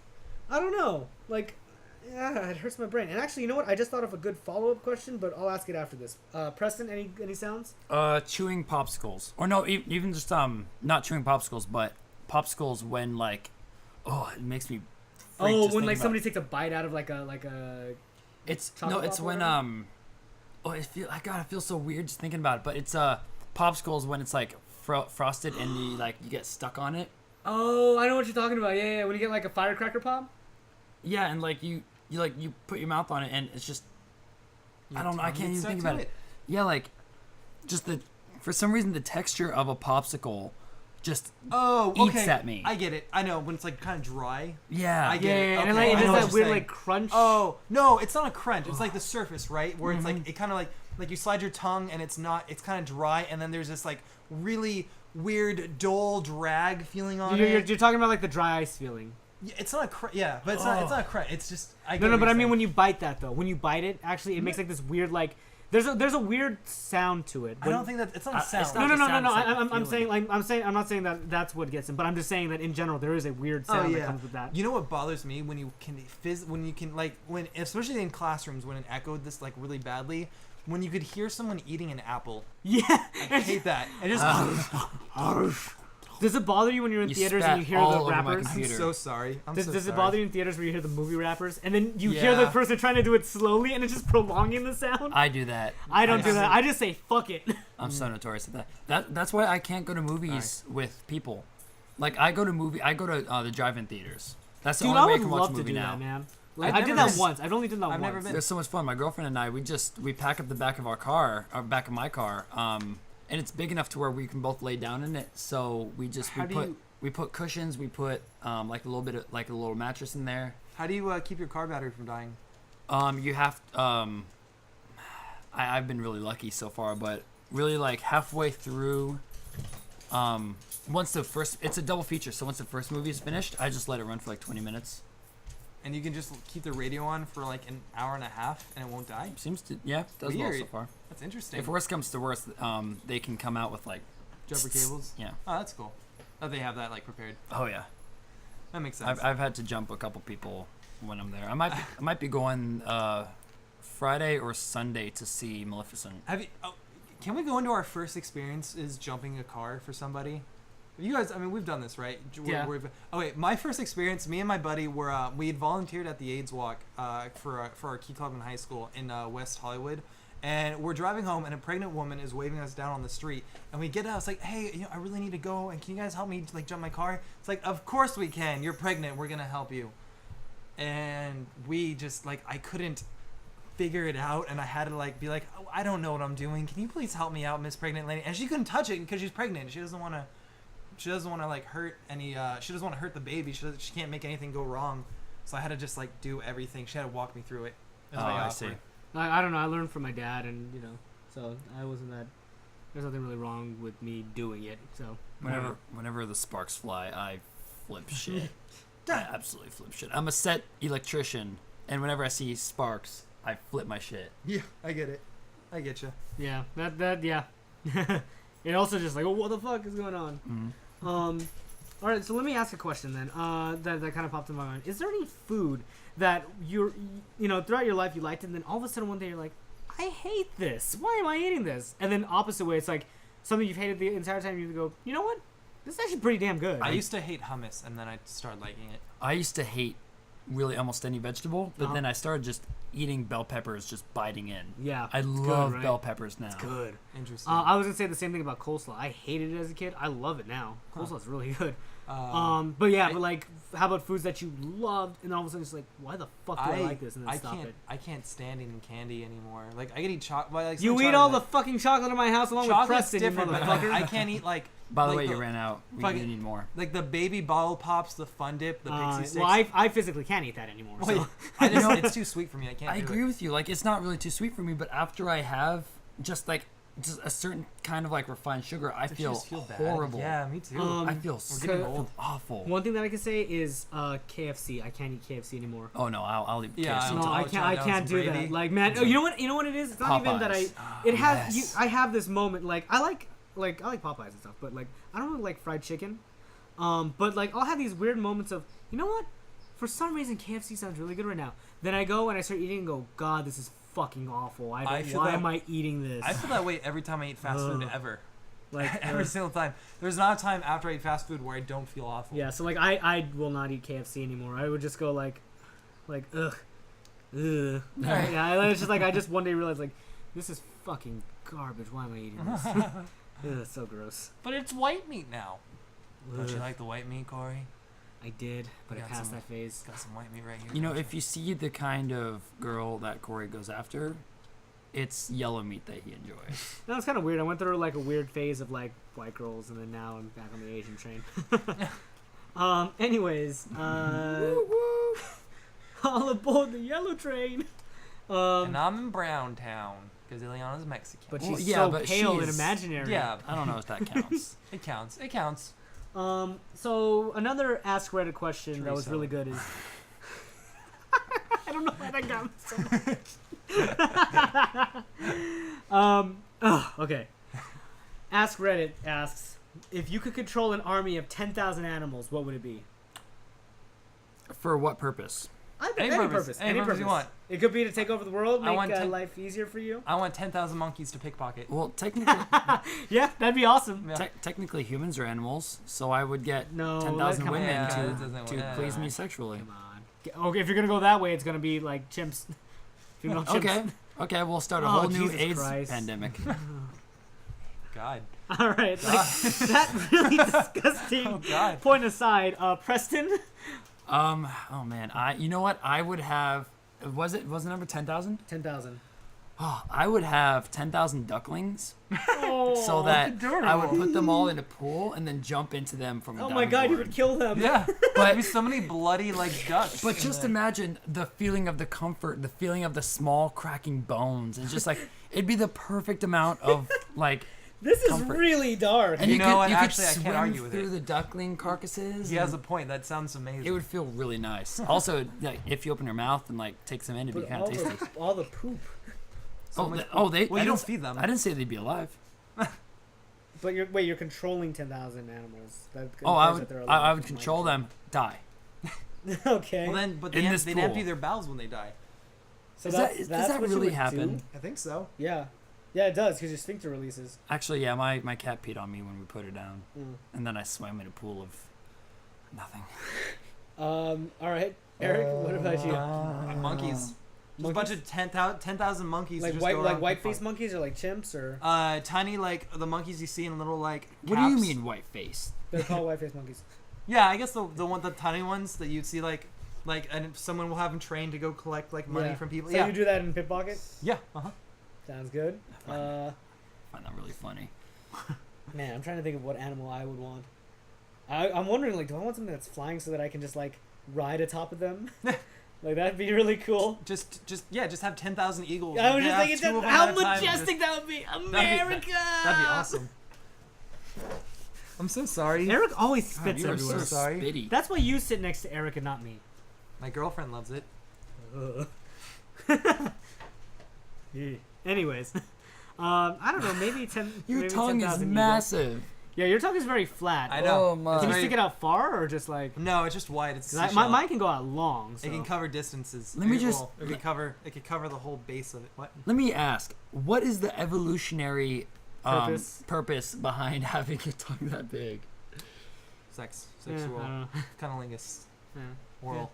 I don't know. Like, yeah, it hurts my brain. And actually, you know what? I just thought of a good follow-up question, but I'll ask it after this. Preston, any sounds? Chewing popsicles. Or no, even just not chewing popsicles, but popsicles when like, it makes me. freak Oh, just when thinking like about- somebody takes a bite out of like a. It's chocolate it's pop or when whatever? it feels so weird just thinking about it. But it's popsicles when it's like frosted and you get stuck on it. Oh, I know what you're talking about. Yeah. When you get like a firecracker pop. Yeah, and like you put your mouth on it and it's just I don't know. I can't even think about it. Yeah, like just for some reason the texture of a popsicle just eats at me. I get it. I know when it's like kind of dry. Yeah. I get it. And Okay, like, I it know does what that you're weird saying. like crunch. Oh no, it's not a crunch. It's like the surface, right? Where it's like it kind of like you slide your tongue and it's kind of dry, and then there's this like really weird dull drag feeling on it. You're talking about like the dry ice feeling. Yeah, it's not a crunch. Yeah, but it's not a crunch. It's just No, but I mean when you bite that though, when you bite it, actually it makes like this weird like there's a weird sound to it. I don't think that it's not a sound. it's No. not the sound, it's like I'm the feeling. I'm not saying that that's what gets him, but I'm just saying that in general there is a weird sound that comes with that. You know what bothers me when you can especially in classrooms when it echoed this like really badly, when you could hear someone eating an apple. Yeah. I hate that. It just Does it bother you when you're in You theaters spat and you hear all the over my rappers? I'm computer. so sorry. Does it bother you in theaters where you hear the movie rappers and then you hear the Yeah. person trying to do it slowly and it's just prolonging the sound? I do that. I don't do that. I just say fuck it. I'm so notorious at that. That's why I can't go to movies with people. Like I go to the drive-in theaters. That's the Dude, only I way I would can watch love a to movie do now. that, man. Like, I've I did never that been. once. I've only done that I've once. never been. There's so much fun. My girlfriend and I, we pack up the back of our car, or back of my car, and it's big enough to where we can both lay down in it. So we put cushions, we put like a little mattress in there. How do you keep your car battery from dying? You have I've been really lucky so far, but really like halfway through, it's a double feature. So once the first movie is finished, I just let it run for like 20 minutes. And you can just keep the radio on for like an hour and a half and it won't die? Seems to does well Weird. so far. That's interesting. If worst comes to worst, they can come out with like Jumper cables? Yeah. Oh, that's cool. Oh, they have that like prepared. Oh yeah. That makes sense. I've had to jump a couple people when I'm there. I might be going Friday or Sunday to see Maleficent. Have you? Oh, can we go into our first experiences jumping a car for somebody? You guys, I mean, we've done this, right? Yeah. Okay, my first experience, me and my buddy we had volunteered at the AIDS Walk for our Key Club in high school in West Hollywood. And we're driving home, and a pregnant woman is waving us down on the street. And we get out. It's like, hey, I really need to go. And can you guys help me like jump my car? It's like, of course we can. You're pregnant. We're gonna help you. And we just like I couldn't figure it out, and I had to like be like, oh, I don't know what I'm doing. Can you please help me out, Miss Pregnant Lady? And she couldn't touch it because she's pregnant. She doesn't want to like hurt any. She doesn't want to hurt the baby. She can't make anything go wrong. so I had to just like do everything. She had to walk me through it. It was Oh, very I awkward. see. I don't know. I learned from my dad, and so I wasn't that. There's nothing really wrong with me doing it. So Whenever the sparks fly, I flip shit. I absolutely flip shit. I'm a set electrician, and whenever I see sparks, I flip my shit. Yeah, I get it. I get you. yeah, that yeah. It also just like, oh, what the fuck is going on? Mm-hmm. All right, so let me ask a question then. That kind of popped in my mind. Is there any food that throughout your life you liked, and then all of a sudden one day you're like, I hate this. Why am I eating this? And then opposite way, it's like something you've hated the entire time. You go, you know what? This is actually pretty damn good. I used to hate hummus, and then I started liking it. I used to hate really almost any vegetable, but then I started just eating bell peppers, just biting in. Yeah, I it's love good, right? bell peppers now. It's good. Interesting. I was gonna say the same thing about coleslaw. I hated it as a kid. I love it now. Coleslaw's really good. But like, how about foods that you loved, and all of a sudden it's like, why the fuck do I like this, and then stop it? I can't stand eating candy anymore. Like I can eat chocolate. Like, You eat all the fucking chocolate in my house along with chocolate's Preston, you different, but motherfucker. I can't eat like. By the like way, you ran out. We fucking- need more. Like the baby bottle pops, the Fun Dip, the Pixie Sticks. Well, I physically can't eat that anymore. So. Wait, I just, it's too sweet for me. I can't. I do agree it. with you. Like, it's not really too sweet for me, but after I have just a certain kind of like refined sugar, I It feel just feel bad. horrible. Yeah, me too. I feel getting so old. awful. One thing that I can say is KFC. I can't eat KFC anymore. Oh no, I'll eat Yeah, KFC. No, I'll I chop can't. I down can't some do gravy. that. Like, man, you know what? You know what it is? It's not even that Popeyes. It has. Yes. I have this moment. Like, I like Popeyes and stuff, but like, I don't really like fried chicken. But like, I'll have these weird moments of, you know what? For some reason, KFC sounds really good right now. Then I go and I start eating and go, God, this is fucking awful. Why am I eating this? I feel that way every time I eat fast food ever. Like Every single time. There's not a time after I eat fast food where I don't feel awful. Yeah, so like I will not eat KFC anymore. I would just go like ugh. Yeah, it's just like I just one day realized like this is fucking garbage. Why am I eating this? Ugh, it's so gross. But it's white meat now. Don't you Ugh. like the white meat, Corey? I did, but I got passed some- that phase. Got some white meat right here. You know, don't if you see the kind of girl that Corey goes after, it's yellow meat that he enjoys. No, it's kind of weird. I went through like a weird phase of like white girls, and then now I'm back on the Asian train. Anyways, all aboard the yellow train. And I'm in Brown Town because Ileana's Mexican. But Well, she's yeah, so but pale and she's- imaginary. yeah, I don't know if that counts. it counts. It counts. So another Ask Reddit question that was Teresa. really good is. I don't know why that got me so much. Okay. Ask Reddit asks, if you could control an army of 10,000 animals, what would it be? For what purpose? Any purpose. Any purpose you want. It could be to take over the world, I make want life easier for you. I want 10,000 monkeys to pickpocket. Well, technically, Yeah, that'd be awesome. Yeah. technically humans are animals, so I would get No, 10,000 come on. women Yeah, that to doesn't- please me sexually. Come on. Okay, if you're gonna go that way, it's gonna be like chimps. Female chimps. Okay, we'll start a Oh, whole new Jesus AIDS Christ. pandemic. God. All right, like, that really disgusting. Oh, God. Point aside, Preston. Oh man, you know what? I would have. Was the number 10,000? 10,000. Oh, I would have 10,000 ducklings, Oh, so that I would adorable. put them all in a pool and then jump into them from. a Oh my God, you diving would board. kill them. Yeah. There'd be so many bloody like ducks. But just imagine the feeling of the comfort, the feeling of the small cracking bones. It's just like it'd be the perfect amount of like. This is Comfort. really dark. And You know what? could Actually, I can't swim argue with through it. the duckling carcasses. He has and a point. That sounds amazing. it would feel really nice. Also, like, if you open your mouth and like take some in, it'd be But kind all, of tasty. all the poop. So Oh, much- they. Well, I you don't didn't- feed them. I didn't say they'd be alive. But you're controlling 10,000 animals. That Oh, I implies would. that they're I alive would from control my them. Die. Okay. Well, then, but In they'd this they'd pool. empty their bowels when they die. so Is that's, that- does that's that what you really would happen? do? I think so. Yeah. Yeah, it does, because your sphincter releases. Actually, yeah, my cat peed on me when we put her down, Mm. and then I swam in a pool of nothing. All right. Eric, what about you? Monkeys. Just a bunch of 10,000 monkeys. Like just white, go like around white face pickpocket. monkeys or like chimps or Tiny like the monkeys you see in little like. What do you caps. mean white face? they're called white face monkeys. Yeah, I guess the tiny ones that you'd see like and someone will have them trained to go collect like money Yeah. from people. So yeah. you do that in pickpocket? Yeah. Uh-huh. Sounds good. I find that really funny. Man, I'm trying to think of what animal I would want. I'm wondering, like, do I want something that's flying so that I can just like ride atop of them. Like that'd be really cool. Just have 10,000 eagles. I was just Have thinking two of them how at a time, majestic that would be. America. That'd be awesome. I'm so sorry. Eric always spits You are everywhere. so Sorry. spitty. That's why you sit next to Eric and not me. My girlfriend loves it. Yeah. Anyways, I don't know. Maybe 10. Your maybe tongue 10,000 is eagles. massive. Yeah, your tongue is very flat. I know. Oh my. Can you Very- stick it out far or just like? No, it's just wide. It's a 'Cause seashell. mine can go out long. So. It can cover distances. Let me just- It could cover the whole base of it. What? Let me ask, what is the evolutionary Purpose? behind having a tongue that big? Sex. Yeah, I Sexual. don't know. Cunnilingus. Yeah. Oral.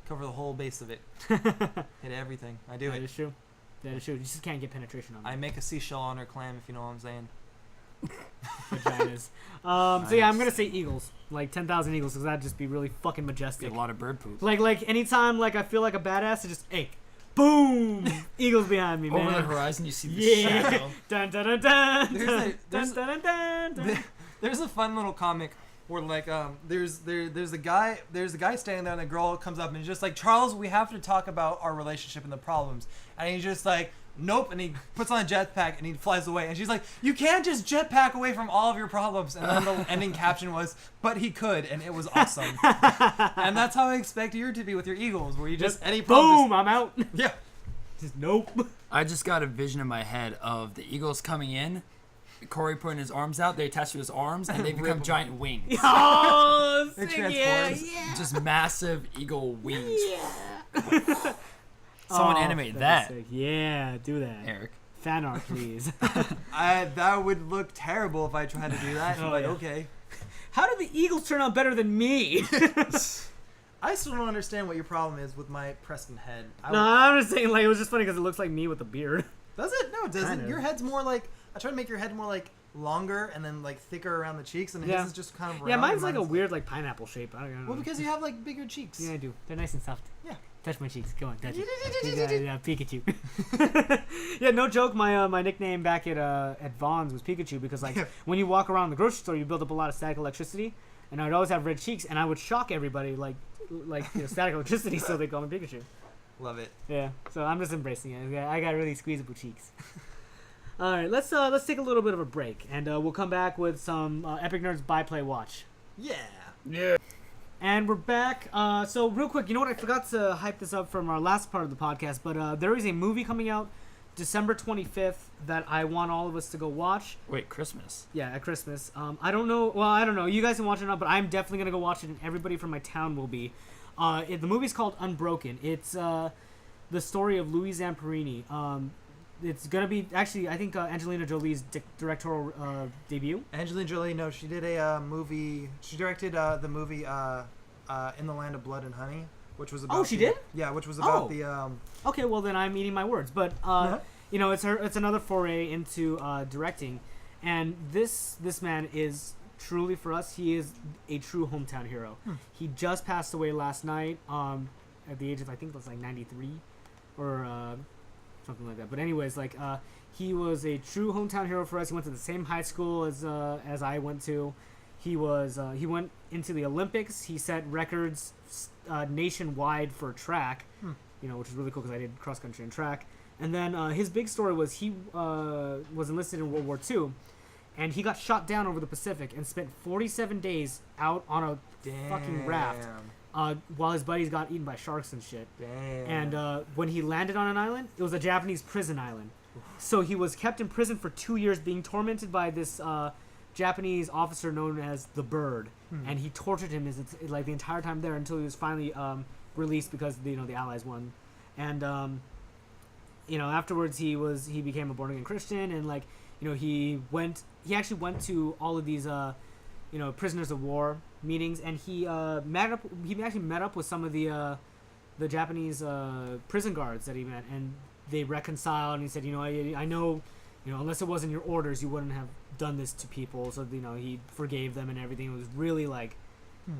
Cover the whole base of it. Hit everything. I do That it. is true. That is true. You just can't get penetration on I it. make a seashell on her clam, if you know what I'm saying. Vaginas. So yeah, I'm gonna say eagles. Like 10,000 eagles, because that'd just be really fucking Get majestic. a lot of bird poop. Like anytime like I feel like a badass, it just boom, eagles behind me, man. Over the horizon, you see the Yeah. shadow. Dun dun dun dun. There's dun, dun, dun, dun. There's a fun little comic where like there's a guy standing there and the girl comes up and he's just like, Charles, we have to talk about our relationship and the problems, and he's just like, nope, and he puts on a jetpack and he flies away, and she's like, you can't just jetpack away from all of your problems, and then the ending caption was, but he could, and it was awesome. And that's how I expect you to be with your eagles, where you just any problem Boom, I'm out. yeah. Just nope. I just got a vision in my head of the eagles coming in, Corey putting his arms out, they attach to his arms, and they become Rip 'em. giant wings. Oh, They sick, yeah, transforms. yeah. Just massive eagle wings. Yeah. Someone Oh, animate that'd that, be sick. Yeah, do that. Eric. Fan art, please. That would look terrible if I tried to do that, Oh, but yeah. okay. How did the eagles turn out better than me? I still don't understand what your problem is with my Preston head. No, I'm just saying, like, it was just funny because it looks like me with a beard. Does it? No, it doesn't. Kind of. Your head's more like, I try to make your head more like longer and then like thicker around the cheeks, and Yeah. his is just kind of round. Yeah, mine's and like a weird, like, pineapple shape. I don't know. Well, because you have like bigger cheeks. Yeah, I do. They're nice and soft. Yeah. Touch my cheeks. Go on, touch it. Yeah, Pikachu. Yeah, no joke. My nickname back at Vaughn's was Pikachu because like when you walk around the grocery store, you build up a lot of static electricity, and I'd always have red cheeks, and I would shock everybody like static electricity, so they call me Pikachu. Love it. Yeah, so I'm just embracing it. I got really squeezable cheeks. All right, let's take a little bit of a break, and we'll come back with some Epic Nerds Buy Play Watch. Yeah. Yeah. And we're back. So real quick, you know what? I forgot to hype this up from our last part of the podcast, but there is a movie coming out December 25th that I want all of us to go watch. Wait, Christmas. Yeah, at Christmas. I don't know. Well, I don't know. You guys can watch it or not, but I'm definitely gonna go watch it, and everybody from my town will be. The movie's called Unbroken. It's the story of Louis Zamperini. It's gonna be actually, I think, Angelina Jolie's directorial debut. Angelina Jolie, no, she did a movie. She directed the movie In the Land of Blood and Honey, which was about. Oh, she did? Yeah, which was about Oh. the. Okay, well then I'm eating my words, but you know, it's another foray into directing, and this man is truly, for us, he is a true hometown hero. He just passed away last night at the age of, I think it was like 93 or something like that. But anyways, like he was a true hometown hero for us. He went to the same high school as I went to. He went into the Olympics. He set records nationwide for track, you know, which is really cool because I did cross country and track. And then his big story was he was enlisted in World War II, and he got shot down over the Pacific and spent 47 days out on a fucking raft while his buddies got eaten by sharks and shit. Damn. And when he landed on an island, it was a Japanese prison island. So he was kept in prison for 2 years, being tormented by this Japanese officer known as the Bird, and he tortured him like the entire time there until he was finally released because the Allies won. And afterwards he became a born again Christian, and like he actually went to all of these prisoners of war meetings, and he actually met up with some of the Japanese prison guards that he met, and they reconciled, and he said, I know, unless it wasn't your orders, you wouldn't have done this to people. So he forgave them and everything. It was really like,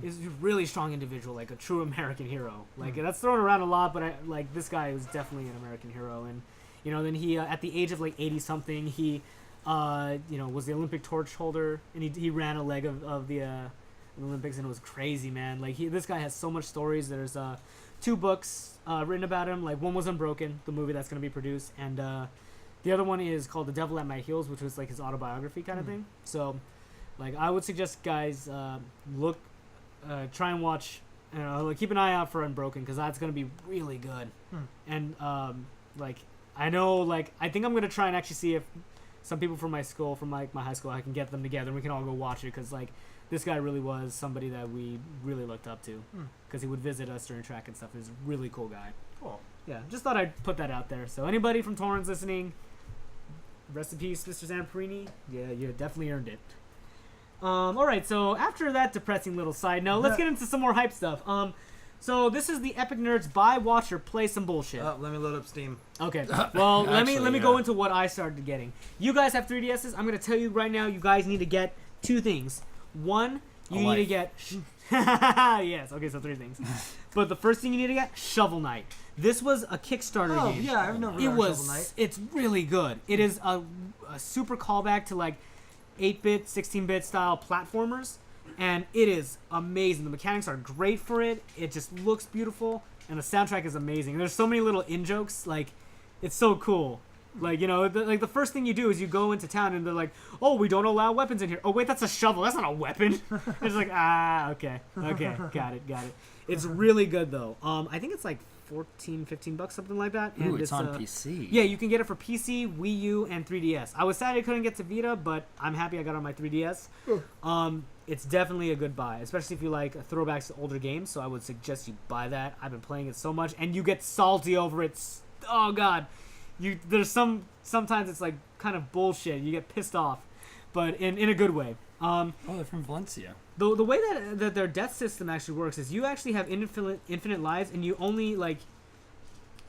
he's a really strong individual, like a true American hero. Like that's thrown around a lot, but this guy was definitely an American hero. And then he at the age of like 80 something, he was the Olympic torch holder, and he ran a leg of the the Olympics, and it was crazy, man. Like this guy has so much stories. There's 2 books written about him. Like one was Unbroken, the movie that's gonna be produced, and the other one is called The Devil at My Heels, which was like his autobiography kind of thing. So, like I would suggest guys try and watch. Keep an eye out for Unbroken because that's gonna be really good. And like I know, like I think I'm gonna try and actually see if some people from my school, from like my high school, I can get them together and we can all go watch it because like this guy really was somebody that we really looked up to because he would visit us during track and stuff. He's a really cool guy. Cool. Yeah, just thought I'd put that out there. So anybody from Torrance listening, rest in peace, Mr. Zamperini. Yeah, you definitely earned it. All right, so after that depressing little side note, let's get into some more hype stuff. So this is the Epic Nerds buy, watch, or play some bullshit. Let me load up Steam. Okay. Well, let me go yeah. into what I started getting. You guys have 3DSs. I'm gonna tell you right now. You guys need to get 2 things. One, you need to get. Yes. Okay. So 3 things. But the first thing you need to get, Shovel Knight. This was a Kickstarter game. Yeah, I've never heard It of was. Shovel Knight. It's really good. It is a super callback to like 8-bit, 16-bit style platformers. And it is amazing. The mechanics are great for it. It just looks beautiful, and the soundtrack is amazing. There's so many little in-jokes. Like, it's so cool. Like, you know, the first thing you do is you go into town, and they're like, "Oh, we don't allow weapons in here." Oh, wait, that's a shovel. That's not a weapon. It's like, okay, got it. It's really good though. I think it's like $14-15, something like that. Ooh, And it's on PC. Yeah, you can get it for PC, Wii U, and 3DS. I was sad I couldn't get to Vita, but I'm happy I got it on my 3DS. It's definitely a good buy, especially if you like throwbacks to older games. So I would suggest you buy that. I've been playing it so much, and you get salty over it. Oh God, there's sometimes it's like kind of bullshit. You get pissed off, but in a good way. They're from Valencia. The way that their death system actually works is you actually have infinite lives, and you only like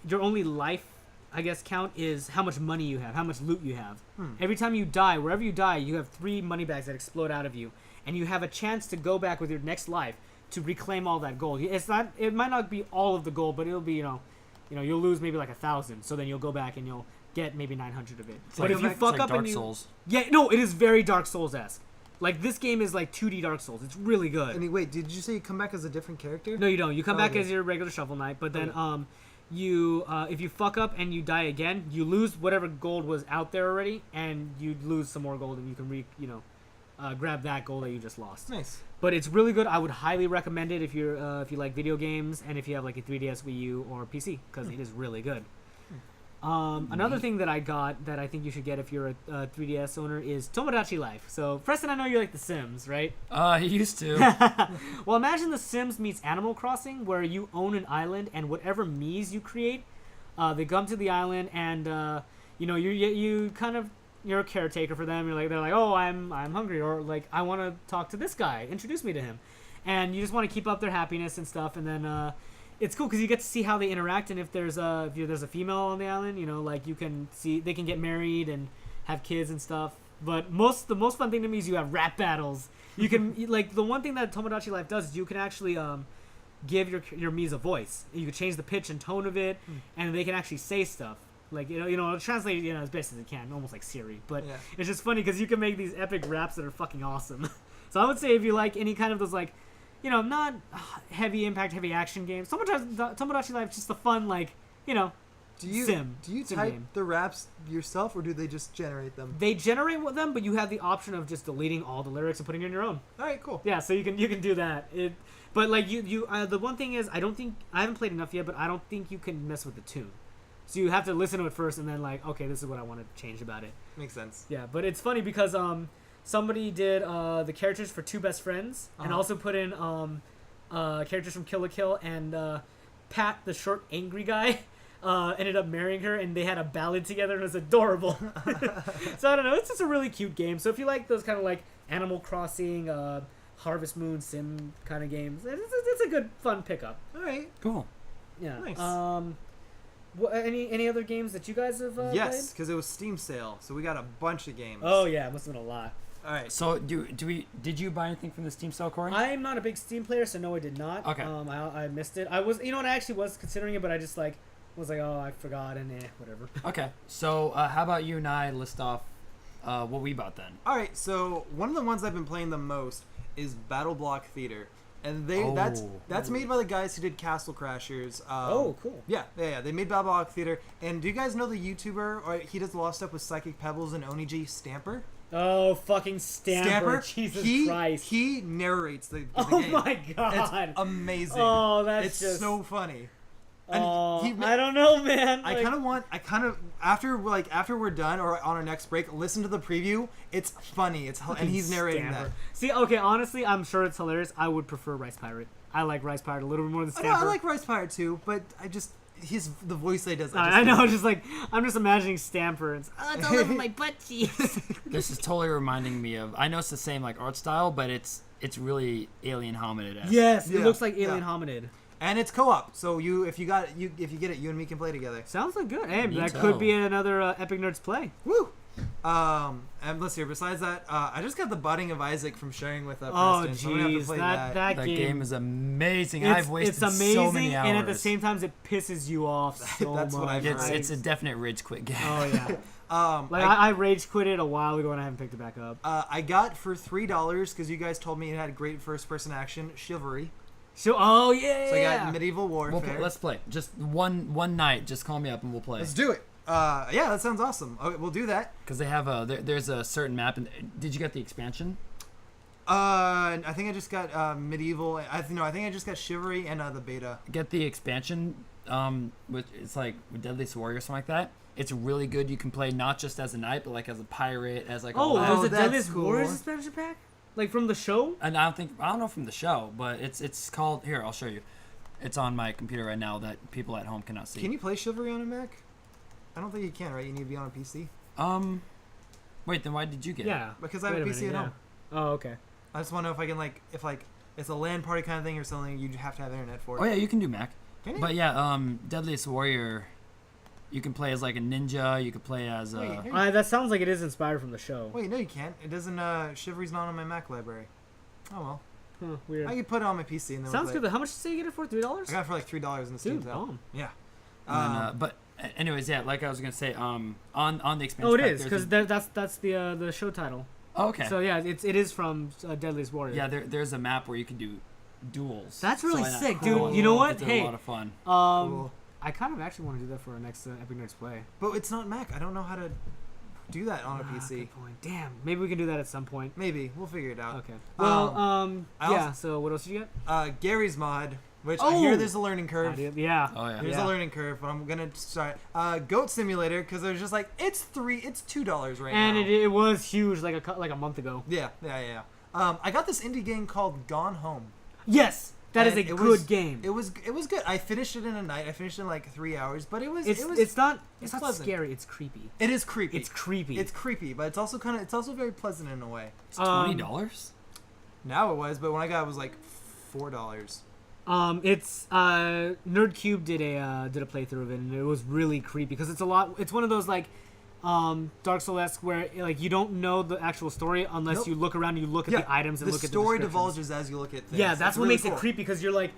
your only life, I guess, count is how much money you have, how much loot you have. Every time you die, wherever you die, you have 3 money bags that explode out of you, and you have a chance to go back with your next life to reclaim all that gold. It might not be all of the gold, but it'll be you'll lose maybe like 1,000. So then you'll go back and you'll get maybe 900 of it. But if you fuck up Dark and you Souls. it is very Dark Souls-esque. Like this game is like 2D Dark Souls. It's really good. And wait, did you say you come back as a different character? No, you don't. You come back as your regular Shovel Knight, but then you if you fuck up and you die again, you lose whatever gold was out there already, and you lose some more gold, and you can grab that gold that you just lost. Nice. But it's really good. I would highly recommend it if you like video games and if you have like a 3DS, Wii U, or PC, because it is really good. Another thing that I got that I think you should get if you're a 3DS owner is Tomodachi Life. So, Preston, I know you like The Sims, right? He used to. Well, imagine The Sims meets Animal Crossing, where you own an island, and whatever Miis you create, they come to the island, and you're a caretaker for them. They're like, oh, I'm hungry, or like I want to talk to this guy. Introduce me to him, and you just want to keep up their happiness and stuff, and then. It's cool because you get to see how they interact, and if there's a female on the island, like you can see they can get married and have kids and stuff. But the most fun thing to me is you have rap battles. You can like the one thing that Tomodachi Life does is you can actually give your Miis a voice. You can change the pitch and tone of it, and they can actually say stuff. Like translate as best as it can, almost like Siri. But it's just funny because you can make these epic raps that are fucking awesome. So I would say if you like any kind of those like. Not heavy impact, heavy action games. Tomodachi Life is just a fun, sim. Do you sim type game. the raps yourself, or do they just generate them? They generate them, but you have the option of just deleting all the lyrics and putting in your own. All right, cool. Yeah, so you can do that. But like the one thing is, I haven't played enough yet, but I don't think you can mess with the tune. So you have to listen to it first, and then like, okay, this is what I want to change about it. Makes sense. Yeah, but it's funny because somebody did the characters for Two Best Friends, and also put in characters from Kill la Kill, and Pat, the short angry guy, ended up marrying her, and they had a ballad together, and it was adorable. So I don't know, it's just a really cute game. So if you like those kind of like Animal Crossing, Harvest Moon sim kind of games, it's a good fun pickup. All right, cool. Yeah. Nice. Any other games that you guys have yes, because it was Steam sale, so we got a bunch of games. Oh yeah, it must have been a lot. All right. So did you buy anything from the Steam sale, Corey? I'm not a big Steam player, so no, I did not. Okay. I missed it. I was, I actually was considering it, but I just was like, oh, I forgot, and whatever. Okay. So how about you and I list off what we bought then? All right. So one of the ones I've been playing the most is Battle Block Theater. And that's made by the guys who did Castle Crashers. Cool. Yeah. They made Battle Block Theater. And do you guys know the YouTuber? Or he does a lot of stuff with Psychic Pebbles and Oniji Stamper. Oh, fucking Stamper. Jesus Christ. He narrates the game. Oh my god. It's amazing. Oh, it's just so funny. And I don't know, man. I kind of after we're done or on our next break, listen to the preview. It's funny. And he's narrating that. See, okay, honestly, I'm sure it's hilarious. I would prefer Rice Pirate. I like Rice Pirate a little bit more than Stamper. I like Rice Pirate too, but the voice that he does. I know, I'm just imagining Stamper. It's all over my butt cheeks. This is totally reminding me of. I know it's the same like art style, but it's really Alien Hominid. Yes, it looks like Alien Hominid. And it's co-op, so if you get it, you and me can play together. Sounds like good. Hey, that could be another Epic Nerds play. Woo! And let's hear. Besides that, I just got the Budding of Isaac from sharing with Preston. Oh, jeez, so I'm gonna have to play that game is amazing. I've wasted it's amazing, so many hours. And at the same time, it pisses you off so That's much. what I've heard. It's a definite rage quit game. Oh yeah. I rage quit it a while ago and I haven't picked it back up. I got for $3 because you guys told me it had great first-person action, Chivalry. So I got Medieval Warfare. Let's play. Just one night. Just call me up and we'll play. Let's do it. Yeah, that sounds awesome. Okay, we'll do that. Because they have there's a certain map. And did you get the expansion? I think I just got Medieval. I think I just got Chivalry and the beta. Get the expansion. It's like with Deadliest Warrior or something like that. It's really good. You can play not just as a knight, but like as a pirate, as like. There's a Deadliest cool. Warriors expansion pack. Like from the show? And I don't know from the show, but it's called. Here, I'll show you. It's on my computer right now that people at home cannot see. Can you play Chivalry on a Mac? I don't think you can, right? You need to be on a PC. Wait, then why did you get it? Yeah. Because I have a PC at home. Oh, okay. I just want to know if I can if it's a LAN party kind of thing or something, you have to have internet for it. Oh yeah, you can do Mac. Can you? But yeah, Deadliest Warrior, you can play as like a ninja. You can play as that sounds like it is inspired from the show. Wait, no, you can't. It doesn't. Chivalry's not on my Mac library. Oh well. Huh, weird. I can put it on my PC and then. Sounds good. How much did you get it for? $3? I got it for like $3 in the Steam sale. Yeah. But anyways, yeah, like I was gonna say, on the expansion. Oh, it is because that's the show title. Oh, okay. So yeah, it is from Deadliest Warrior. Yeah, there's a map where you can do duels. That's really sick, cool. dude. You know what? It's Hey, a lot of fun. Cool. I kind of actually want to do that for our next Epic Nerds play. But it's not Mac. I don't know how to do that on a PC. Good point. Damn. Maybe we can do that at some point. Maybe we'll figure it out. Okay. Well, yeah. So what else did you get? Gary's mod, which I hear there's a learning curve. Yeah. Oh yeah. There's a learning curve, but I'm gonna start Goat Simulator because there's just like it's $2 right now. And it was huge like a month ago. Yeah. I got this indie game called Gone Home. Yes. That is a good game. It was good. I finished it in a night. I finished it in like 3 hours, but it was it's not pleasant. scary. It's creepy. It is creepy. It's creepy. It's creepy, but it's also very pleasant in a way. It's $20. Now it was, but when I got it was like $4. It's Nerdcube did a playthrough of it, and it was really creepy because it's one of those like Dark Souls-esque where like you don't know the actual story unless you look around and you look at the items and look at the story descriptions. divulges as you look at things. Yeah, that's what really makes it creepy because you're like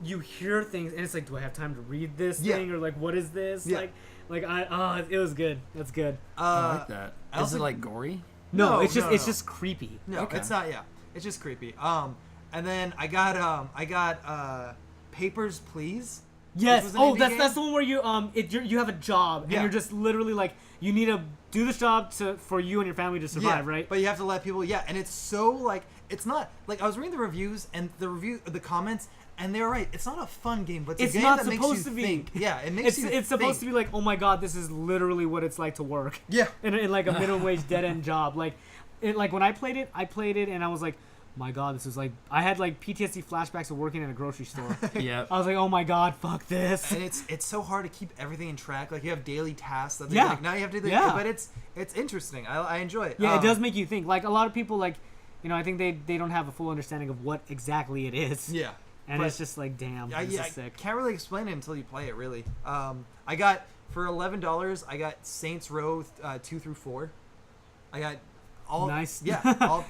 you hear things and it's like, do I have time to read this thing or like what is this? Yeah. It was good. That's good. I like that. Is it like gory? No, it's just creepy. No, it's not. Yeah, it's just creepy. And then I got Papers, Please. Yes. Oh, that's the one where you have a job and you're just literally like you need to do this job for you and your family to survive, right? But you have to let people. Yeah, and it's so like it's not like I was reading the reviews and the comments. And they're right. It's not a fun game, but it's a game that makes you think. Yeah, it makes you think. It's supposed to be like, oh my god, this is literally what it's like to work. Yeah. In like a minimum wage dead end job. Like when I played it and I was like, my god, this is like I had like PTSD flashbacks of working at a grocery store. Yeah. I was like, oh my god, fuck this. And it's so hard to keep everything in track. Like you have daily tasks that like now you have to do. Yeah. But it's interesting. I enjoy it. Yeah, it does make you think. Like a lot of people like, I think they don't have a full understanding of what exactly it is. Yeah. And it's just like, damn, this is sick. Can't really explain it until you play it, really. I got, for $11, I got Saints Row 2 through 4. I got all... Nice. Yeah,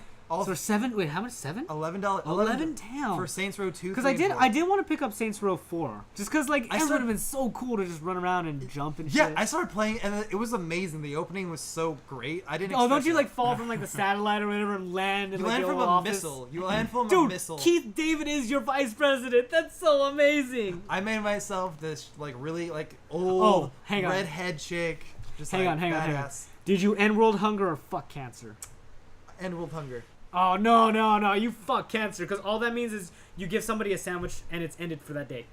So 7. Wait, how much? 7? $11. 11. Damn. For Saints Row 2. Because I did want to pick up Saints Row 4, just because like it would have been so cool to just run around and jump and shit. Yeah, I started playing and it was amazing. The opening was so great. I didn't. Oh, don't you that. like fall from like the satellite or whatever and land in You like land the from Oval a Office? missile. You land from Dude, a missile. Keith David is your vice president. That's so amazing. I made myself this like really like old hang on. redhead chick. Just Hang like, on, hang on. badass. Did you end world hunger or fuck cancer? End world hunger. Oh, no. You fuck cancer, because all that means is you give somebody a sandwich and it's ended for that day.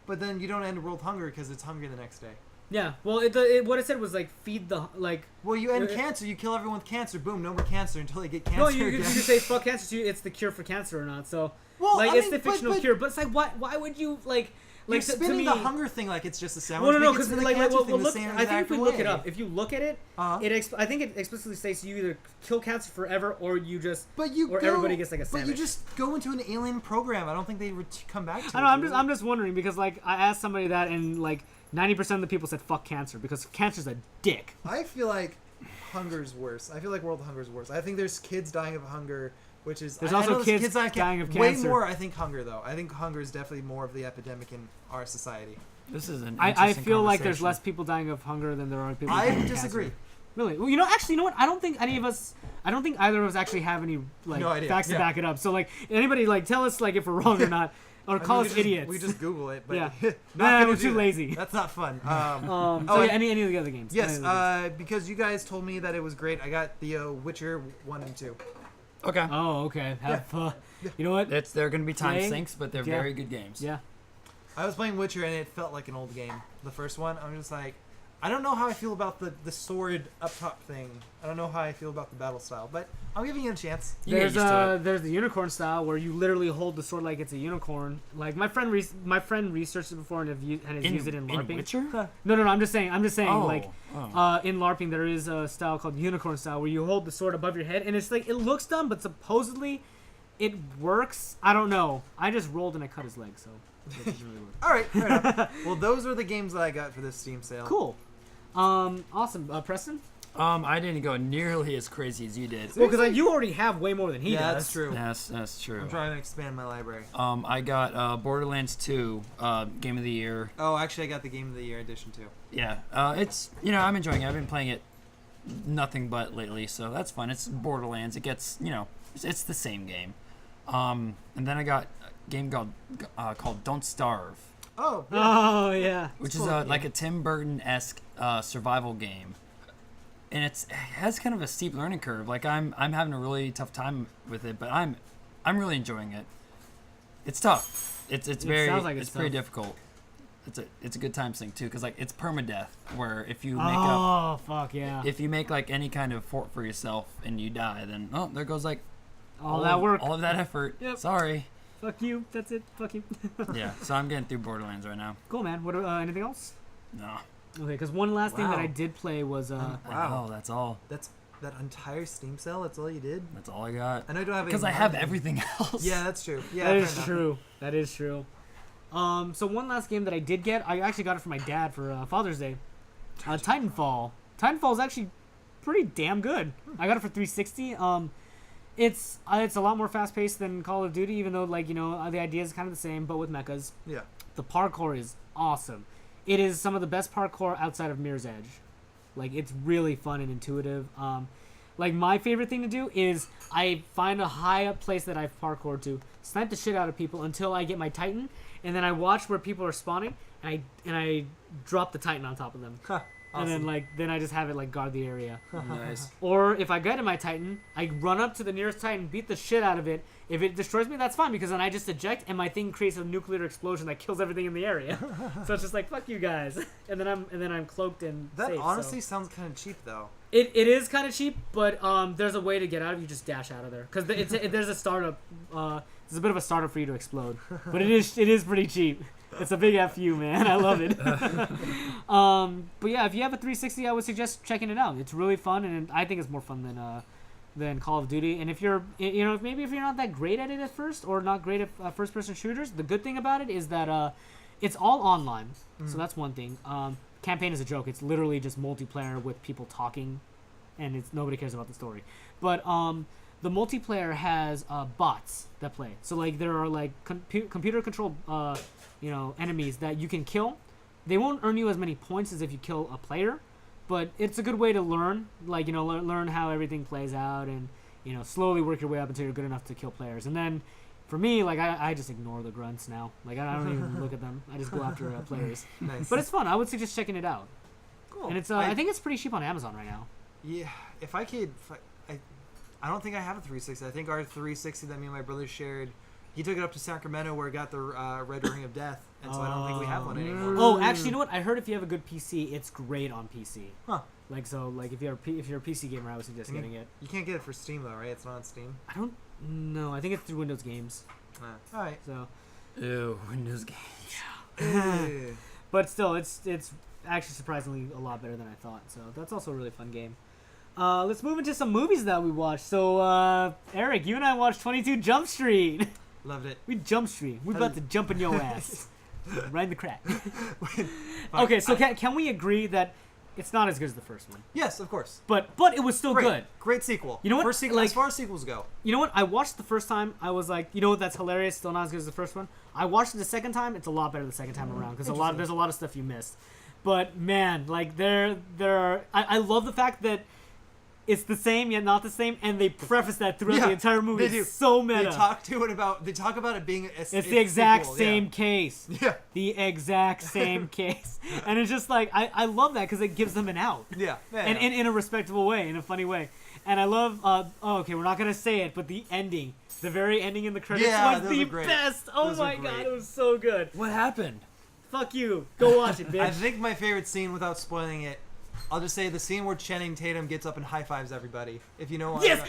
But then you don't end world hunger because it's hungry the next day. Yeah, well, what it said was, like, feed the, like... Well, you end cancer. You kill everyone with cancer. Boom, no more cancer until they get cancer No, you again. can say fuck cancer, so it's the cure for cancer or not, so... Well, like, I it's mean, the fictional cure, but it's like, why would you, like... You're Like, to spinning me, the hunger thing like it's just a sandwich. Well, no, because because like, cancer thing the look, same I think if we exact look it way. up, if you look at it, I think it explicitly states you either kill cancer forever or you just, everybody gets like a sandwich. But you just go into an alien program. I don't think they would come back to it. I know. I'm just wondering because like I asked somebody that and like 90% of the people said fuck cancer because cancer's a dick. I feel like hunger's worse. I feel like world hunger's worse. I think there's kids dying of hunger. Which is there's also kids dying of cancer. Way more, I think, hunger though. I think hunger is definitely more of the epidemic in our society. This is an I feel like there's less people dying of hunger than there are people dying of disagree. Cancer. Really? Well, you know what? I don't think either of us actually have any like facts to back it up. So like anybody like tell us like if we're wrong or not. Or call us idiots. We just Google it, but yeah, we're too lazy. That's not fun. Any of the other games? Yes, because you guys told me that it was great. I got the Witcher 1 and 2. Okay. Oh, okay. You know what? They're going to be time sinks, but they're very good games. Yeah. I was playing Witcher and it felt like an old game. The first one, I'm just like, I don't know how I feel about the sword up top thing. I don't know how I feel about the battle style, but I'm giving it a chance. There's the unicorn style where you literally hold the sword like it's a unicorn. Like my friend researched it before and has used it in LARPing. In Witcher? No. I'm just saying in LARPing there is a style called unicorn style where you hold the sword above your head and it's like it looks dumb, but supposedly it works. I don't know. I just rolled and I cut his leg, so it doesn't really work. All right, fair enough. Well, those are the games that I got for this Steam sale. Cool. Awesome. Preston? I didn't go nearly as crazy as you did. Well, because you already have way more than he does. Yeah, that's true. That's true. I'm trying to expand my library. I got Borderlands 2 Game of the Year. Oh, actually, I got the Game of the Year edition too. Yeah, it's I'm enjoying it. I've been playing it nothing but lately, so that's fun. It's Borderlands. It gets it's the same game. And then I got a game called Don't Starve. Oh. Yeah. Oh yeah. Which is like a Tim Burton-esque survival game. And it has kind of a steep learning curve. Like I'm having a really tough time with it, but I'm really enjoying it. It's tough. It's pretty difficult. It's a good time sink too, because like it's permadeath, where if you make if you make like any kind of fort for yourself and you die, then there goes like all that work, all of that effort. Yep. Sorry. Fuck you. That's it. Fuck you. Yeah. So I'm getting through Borderlands right now. Cool, man. What? Anything else? No. Okay, because one last thing that I did play was wow, that's all. That's that entire Steam sale. That's all you did. That's all I got. I know you don't have because I have everything else. Yeah, that's true. Yeah, that is true. That is true. So one last game that I did get, I actually got it for my dad for Father's Day. Titanfall. Titanfall is actually pretty damn good. I got it for 360. It's a lot more fast paced than Call of Duty, even though the idea is kind of the same, but with mechas. Yeah. The parkour is awesome. It is some of the best parkour outside of Mirror's Edge. Like, it's really fun and intuitive. Like, my favorite thing to do is I find a high up place that I've parkoured to, snipe the shit out of people until I get my Titan, and then I watch where people are spawning, and I drop the Titan on top of them. Huh, awesome. And then I just have it guard the area. Nice. Or if I get to my Titan, I run up to the nearest Titan, beat the shit out of it. If it destroys me, that's fine, because then I just eject and my thing creates a nuclear explosion that kills everything in the area. So it's just like, fuck you guys. And then I'm cloaked and that safe, honestly sounds kind of cheap though. It is kind of cheap, but there's a way to get out of it. You just dash out of there, because there's a startup. There's a bit of a startup for you to explode, but it is pretty cheap. It's a big FU, man. I love it. But yeah, if you have a 360, I would suggest checking it out. It's really fun, and I think it's more fun than Call of Duty. And if you're, maybe if you're not that great at it at first, or not great at first-person shooters, the good thing about it is that it's all online. So that's one thing. Campaign is a joke. It's literally just multiplayer with people talking, and nobody cares about the story. But the multiplayer has bots that play. So like there are like computer controlled enemies that you can kill. They won't earn you as many points as if you kill a player, but it's a good way to learn, like learn how everything plays out, and slowly work your way up until you're good enough to kill players. And then for me, like I just ignore the grunts now. Like I don't even look at them. I just go after players. Nice. But it's fun. I would suggest checking it out. Cool. And it's I think it's pretty cheap on Amazon right now. Yeah, I don't think I have a 360. I think our 360 that me and my brother shared, he took it up to Sacramento where it got the Red Ring of Death, and so I don't think we have one anymore. Oh, actually, you know what? I heard if you have a good PC, it's great on PC. Huh. Like if you're a PC gamer, I would suggest getting it. You can't get it for Steam though, right? It's not on Steam. I don't know. I think it's through Windows Games. All right. So. Ew, Windows Games. Yeah. But still, it's actually surprisingly a lot better than I thought. So that's also a really fun game. Let's move into some movies that we watched. So, Eric, you and I watched 22 Jump Street. Loved it. We Jump Street. We're about to jump in your ass. Right in the crack. Okay, so can we agree that it's not as good as the first one? Yes, of course. But it was still good. Great sequel. You know what? As far as sequels go. You know what? I watched the first time. I was like, that's hilarious. Still not as good as the first one. I watched it the second time. It's a lot better the second time around because there's a lot of stuff you missed. But man, like there are. I love the fact that it's the same yet not the same, and they preface that throughout the entire movie. They do. It's so meta. They talk about it being. It's the exact sequel, same case. Yeah. The exact same case, and it's just like I love that because it gives them an out. Yeah. And in a respectable way, in a funny way, and I love. Okay, we're not gonna say it, but the ending, the very ending in the credits was the best. Oh my god, it was so good. What happened? Fuck you. Go watch it, bitch. I think my favorite scene, without spoiling it, I'll just say the scene where Channing Tatum gets up and high fives everybody. If you know what. Yes.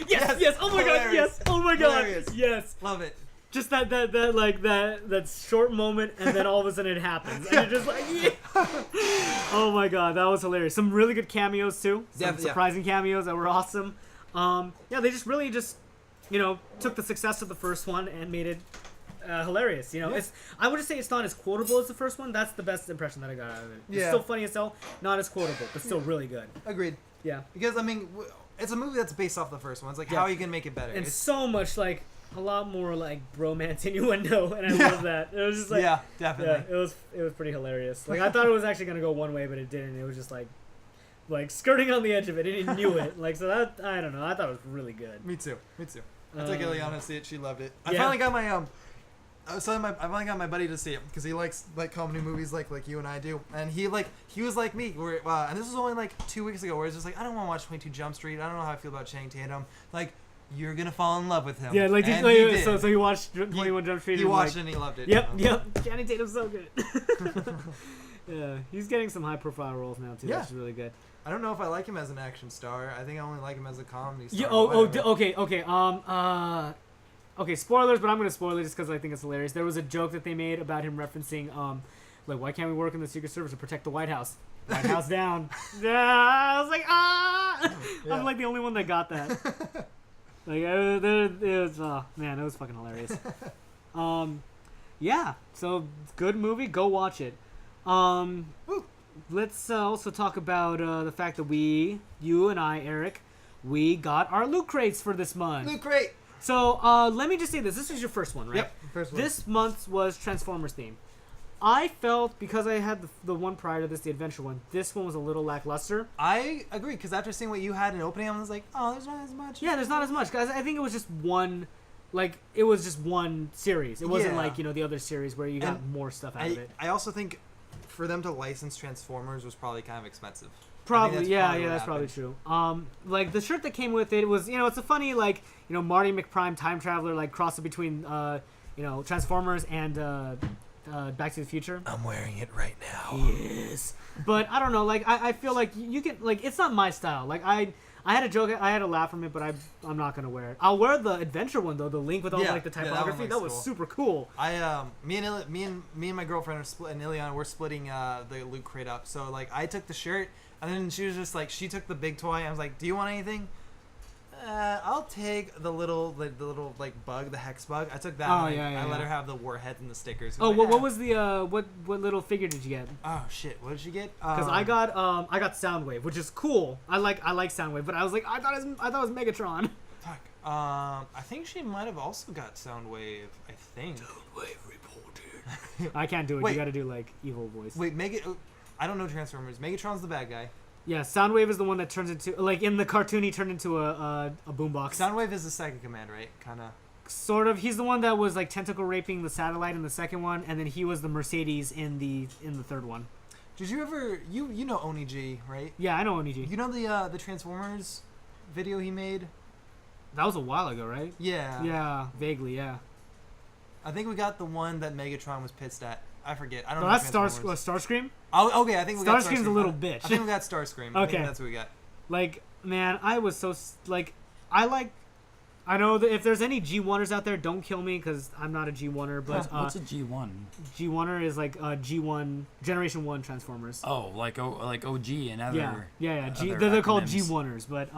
Oh my god. Yes. Oh my god. Hilarious. Yes. Love it. Just that short moment, and then all of a sudden it happens, and you're just like, yeah. Oh my god, that was hilarious. Some really good cameos too. Some surprising cameos that were awesome. They just really took the success of the first one and made it hilarious. I would just say it's not as quotable as the first one. That's the best impression that I got out of it. It's still funny as hell, not as quotable, but still really good. Agreed. Yeah. Because it's a movie that's based off the first one. It's like how are you gonna make it better? And it's so much like a lot more like bromance innuendo, and I love that. It was just like definitely. Yeah, it was pretty hilarious. Like I thought it was actually gonna go one way, but it didn't. It was just like skirting on the edge of it, and it knew it. Like so that I don't know. I thought it was really good. Me too. I took Ileana to see it. She loved it. I finally got my I finally got my buddy to see it because he likes comedy movies like you and I do, and he was like me. And this was only like 2 weeks ago, where he's just like, I don't want to watch 22 Jump Street. I don't know how I feel about Channing Tatum. Like, you're gonna fall in love with him. Yeah, like and he did. So he watched 21 Jump Street. He watched it and he loved it. Yep. Channing Tatum's so good. Yeah, he's getting some high profile roles now too. Yeah. Which is really good. I don't know if I like him as an action star. I think I only like him as a comedy star. Yeah, okay, spoilers, but I'm going to spoil it just because I think it's hilarious. There was a joke that they made about him referencing, why can't we work in the Secret Service to protect the White House? White House down. Yeah, I was like, Yeah. I'm like the only one that got that. It was fucking hilarious. So good movie. Go watch it. Let's also talk about the fact that you and I, Eric, we got our loot crates for this month. Loot crate. So, let me just say this. This is your first one, right? Yep, first one. This month was Transformers theme. I felt, because I had the one prior to this, the adventure one, this one was a little lackluster. I agree, because after seeing what you had in opening, I was like, oh, there's not as much. Yeah, there's not as much. Because I think it was just one, one series. It wasn't the other series where you got more stuff out of it. I also think for them to license Transformers was probably kind of expensive. Probably, that's probably true. The shirt that came with it was, it's a funny, Marty McPrime time traveler, crosser between, Transformers and Back to the Future. I'm wearing it right now. Yes. But I don't know, I feel like you can, it's not my style. I had a joke, I had a laugh from it, but I'm not gonna wear it. I'll wear the adventure one though, the link with all the typography. That was super cool. Me and my girlfriend are split, and Ileana, we're splitting the loot crate up. So I took the shirt. And then she was just she took the big toy. I was like, "Do you want anything?" I'll take the little bug, the hex bug. I took that. I let her have the warheads and the stickers. What was the what little figure did you get? Oh shit! What did she get? Because I got Soundwave, which is cool. I like Soundwave, but I was like, I thought it was Megatron. Fuck. I think she might have also got Soundwave. I think. Soundwave reported. I can't do it. Wait. You got to do like evil voice. Wait, I don't know Transformers. Megatron's the bad guy. Yeah, Soundwave is the one that turns into like in the cartoon he turned into a boombox. Soundwave is the Psychic Command, right? Kind of. Sort of. He's the one that was like tentacle raping the satellite in the second one, and then he was the Mercedes in the third one. Did you ever you know Oni G, right? Yeah, I know Oniji. You know the Transformers video he made? That was a while ago, right? Yeah. Yeah, vaguely, yeah. I think we got the one that Megatron was pissed at. I forget. I don't No, know. that's Starscream. Oh, okay. I think we got Starscream's a little bitch. I think we got Starscream. Okay. Maybe that's what we got. Like, man, I was so like, I know that if there's any G1ers out there, don't kill me because I'm not a G1er. But what's a G1? G1er is like G1 Generation 1 Transformers. Oh, like OG and other. Yeah. other They're called acronyms. G1ers, but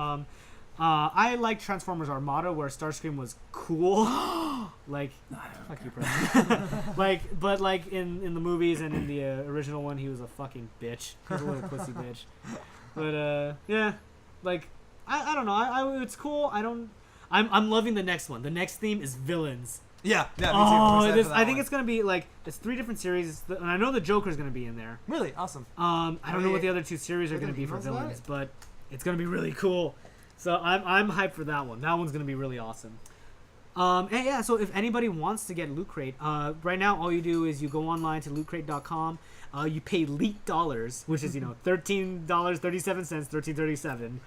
I like Transformers Armada where Starscream was cool. Like, fuck you, bro. but like in the movies and in the original one, he was a fucking bitch. He was a little pussy bitch. But yeah, like I don't know. I it's cool. I'm loving the next one. The next theme is villains. Yeah. Me too. I think it's gonna be like it's 3 different series, and I know the Joker's gonna be in there. Really awesome. I don't know what the other 2 series are gonna be for villains, but it's gonna be really cool. So I'm hyped for that one. That one's gonna be really awesome. And yeah, so if anybody wants to get Loot Crate, right now all you do is you go online to lootcrate.com. You pay Leet dollars, which is $13.37, $13.37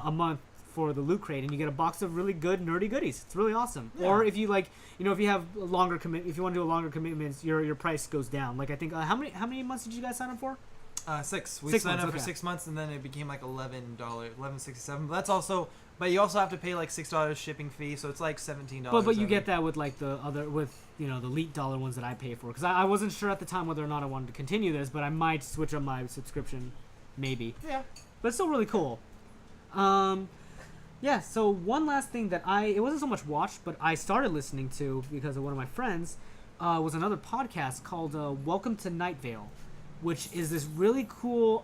a month for the Loot Crate, and you get a box of really good nerdy goodies. It's really awesome. Yeah. Or if you like, if you have a longer if you want to do a longer commitment, your price goes down. Like I think how many months did you guys sign up for? 6. We 6 signed months, up for okay. 6 months, and then it became like $11.67. But that's also, but you also have to pay like $6 shipping fee, so it's like $17. But you get that with like the other the Leet dollar ones that I pay for, because I wasn't sure at the time whether or not I wanted to continue this, but I might switch up my subscription, maybe. Yeah. But it's still really cool. Yeah. So one last thing that it wasn't so much watched, but I started listening to because of one of my friends, was another podcast called Welcome to Night Vale, which is this really cool.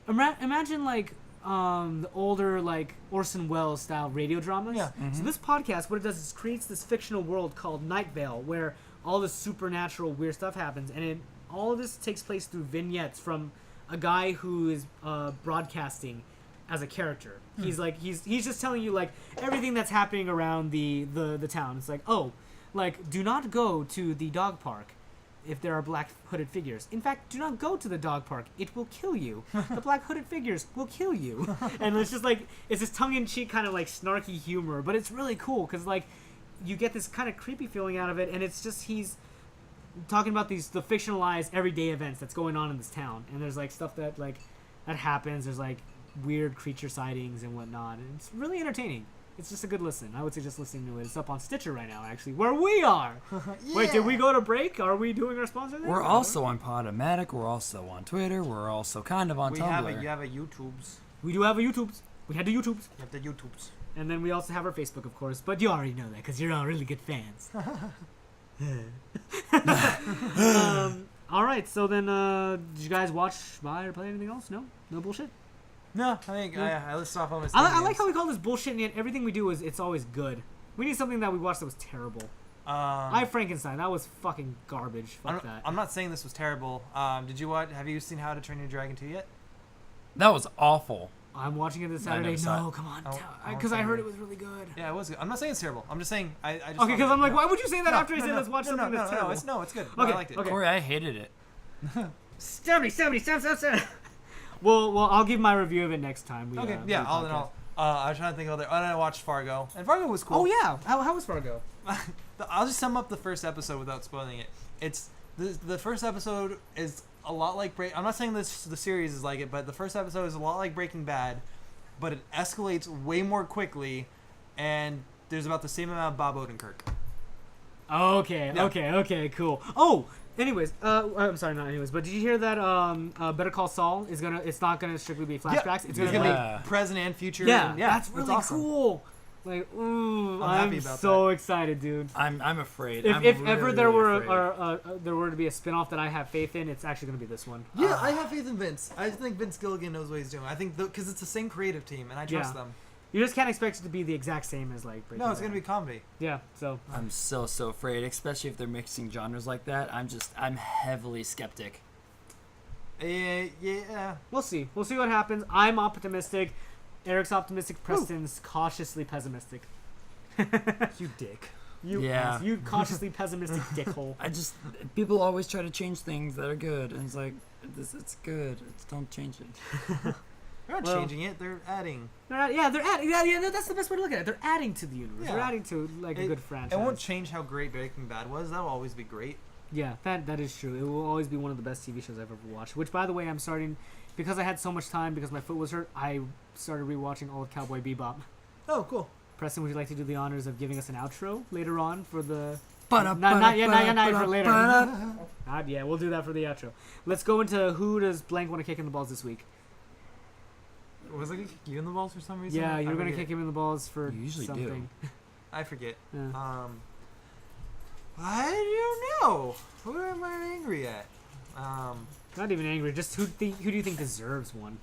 Imagine like the older like Orson Welles style radio dramas. Yeah. Mm-hmm. So this podcast, what it does is creates this fictional world called Night Vale, where all this supernatural weird stuff happens, and all of this takes place through vignettes from a guy who is broadcasting as a character. He's like he's just telling you like everything that's happening around the town. It's like, oh, like do not go to the dog park if there are black hooded figures. In fact, do not go to the dog park. It will kill you. The black hooded figures will kill you. And it's just like it's this tongue in cheek kind of like snarky humor, but it's really cool because like you get this kind of creepy feeling out of it, and it's just he's talking about the fictionalized everyday events that's going on in this town, and there's like stuff that happens. There's like weird creature sightings and whatnot, and it's really entertaining. It's just a good listen. I would suggest listening to it. It's up on Stitcher right now, actually, where we are. Yeah. Wait, did we go to break? Are we doing our sponsor there? We're also on Podomatic. We're also on Twitter. We're also kind of on You Tumblr. have a YouTubes. We do have a YouTubes. We had the YouTubes. You have the YouTubes. And then we also have our Facebook, of course. But you already know that because you're all really good fans. All right, so then did you guys watch, buy, or play anything else? No? No bullshit? No, I think I listed off all my I like how we call this bullshit, and yet everything we do it's always good. We need something that we watched that was terrible. Frankenstein. That was fucking garbage. Fuck that. I'm not saying this was terrible. Did you watch? Have you seen How to Train Your Dragon 2 yet? That was awful. I'm watching it this I never Saturday. saw No, it. come on. I won't Because I say heard it. it was really good. Yeah, it was good. I'm not saying it's terrible. I'm just saying I just. Okay, because I'm like, why would you say that after I said let's watch something that's terrible? No, it's good. Okay, I liked it. okay. Corey, I hated it. Stab me. Well, I'll give my review of it next time. Okay, we yeah, all in podcast. all. I was trying to think of other. And I watched Fargo, and Fargo was cool. Oh yeah, how was Fargo? I'll just sum up the first episode without spoiling it. It's the first episode is a lot like I'm not saying the series is like it, but the first episode is a lot like Breaking Bad, but it escalates way more quickly, and there's about the same amount of Bob Odenkirk. Okay, Yeah. okay, cool. Oh, anyways, I'm sorry, not anyways, but did you hear that Better Call Saul it's not gonna strictly be flashbacks. It's It's gonna Yeah. be present and future. be and that's really awesome. cool. Like, ooh, I'm happy I'm about so excited, dude. I'm afraid. If I'm ever really, there were afraid. there were to be a spin-off that I have faith in, it's actually gonna be this one. Yeah, I have faith in Vince. I think Vince Gilligan knows what he's doing. I think because it's the same creative team, and I trust Yeah. them. You just can't expect it to be the exact same as like. Breaking No, it's Bad. gonna be comedy. Yeah. So. I'm so afraid, especially if they're mixing genres like that. I'm heavily skeptic. Yeah. We'll see. We'll see what happens. I'm optimistic. Eric's optimistic. Preston's cautiously pessimistic. You dick. You cautiously pessimistic dickhole. People always try to change things that are good, and it's like, it's good. Don't change it. They're not changing it. They're adding. They're adding. Yeah, that's the best way to look at it. They're adding to the universe. Yeah. They're adding to like a good franchise. It won't change how great Breaking Bad was. That'll always be great. Yeah, that is true. It will always be one of the best TV shows I've ever watched. Which, by the way, I'm starting because I had so much time because my foot was hurt. I started rewatching all of Cowboy Bebop. Oh, cool. Preston, would you like to do the honors of giving us an outro later on for the? Not yet for later. Not yet. We'll do that for the outro. Let's go into who does blank want to kick in the balls this week. Was I gonna kick you in the balls for some reason? Yeah, you're gonna kick him in the balls for You usually something. do. I forget. Yeah. I don't know. Who am I angry at? Not even angry. Just who do you think deserves one?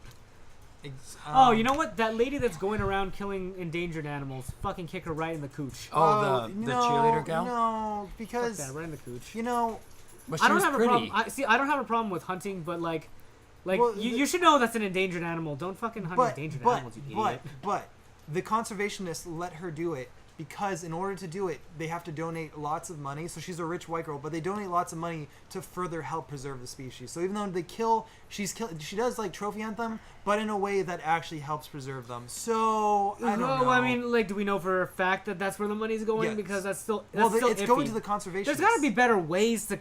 Oh, You know what? That lady that's going around killing endangered animals, fucking kick her right in the cooch. Oh, the cheerleader gal? No, because Fuck that, right in the cooch. you know, But she I don't was have pretty. a problem. I don't have a problem with hunting, but like Well, you should know that's an endangered animal. Don't fucking hunt endangered animals, you idiot. but the conservationists let her do it because in order to do it, they have to donate lots of money. So she's a rich white girl, but they donate lots of money to further help preserve the species. So even though they kill, she does like trophy hunt them, but in a way that actually helps preserve them. So I don't know. I mean, like, do we know for a fact that that's where the money's going? Yes. Because it's still it's going iffy. to the conservationists. There's got to be better ways to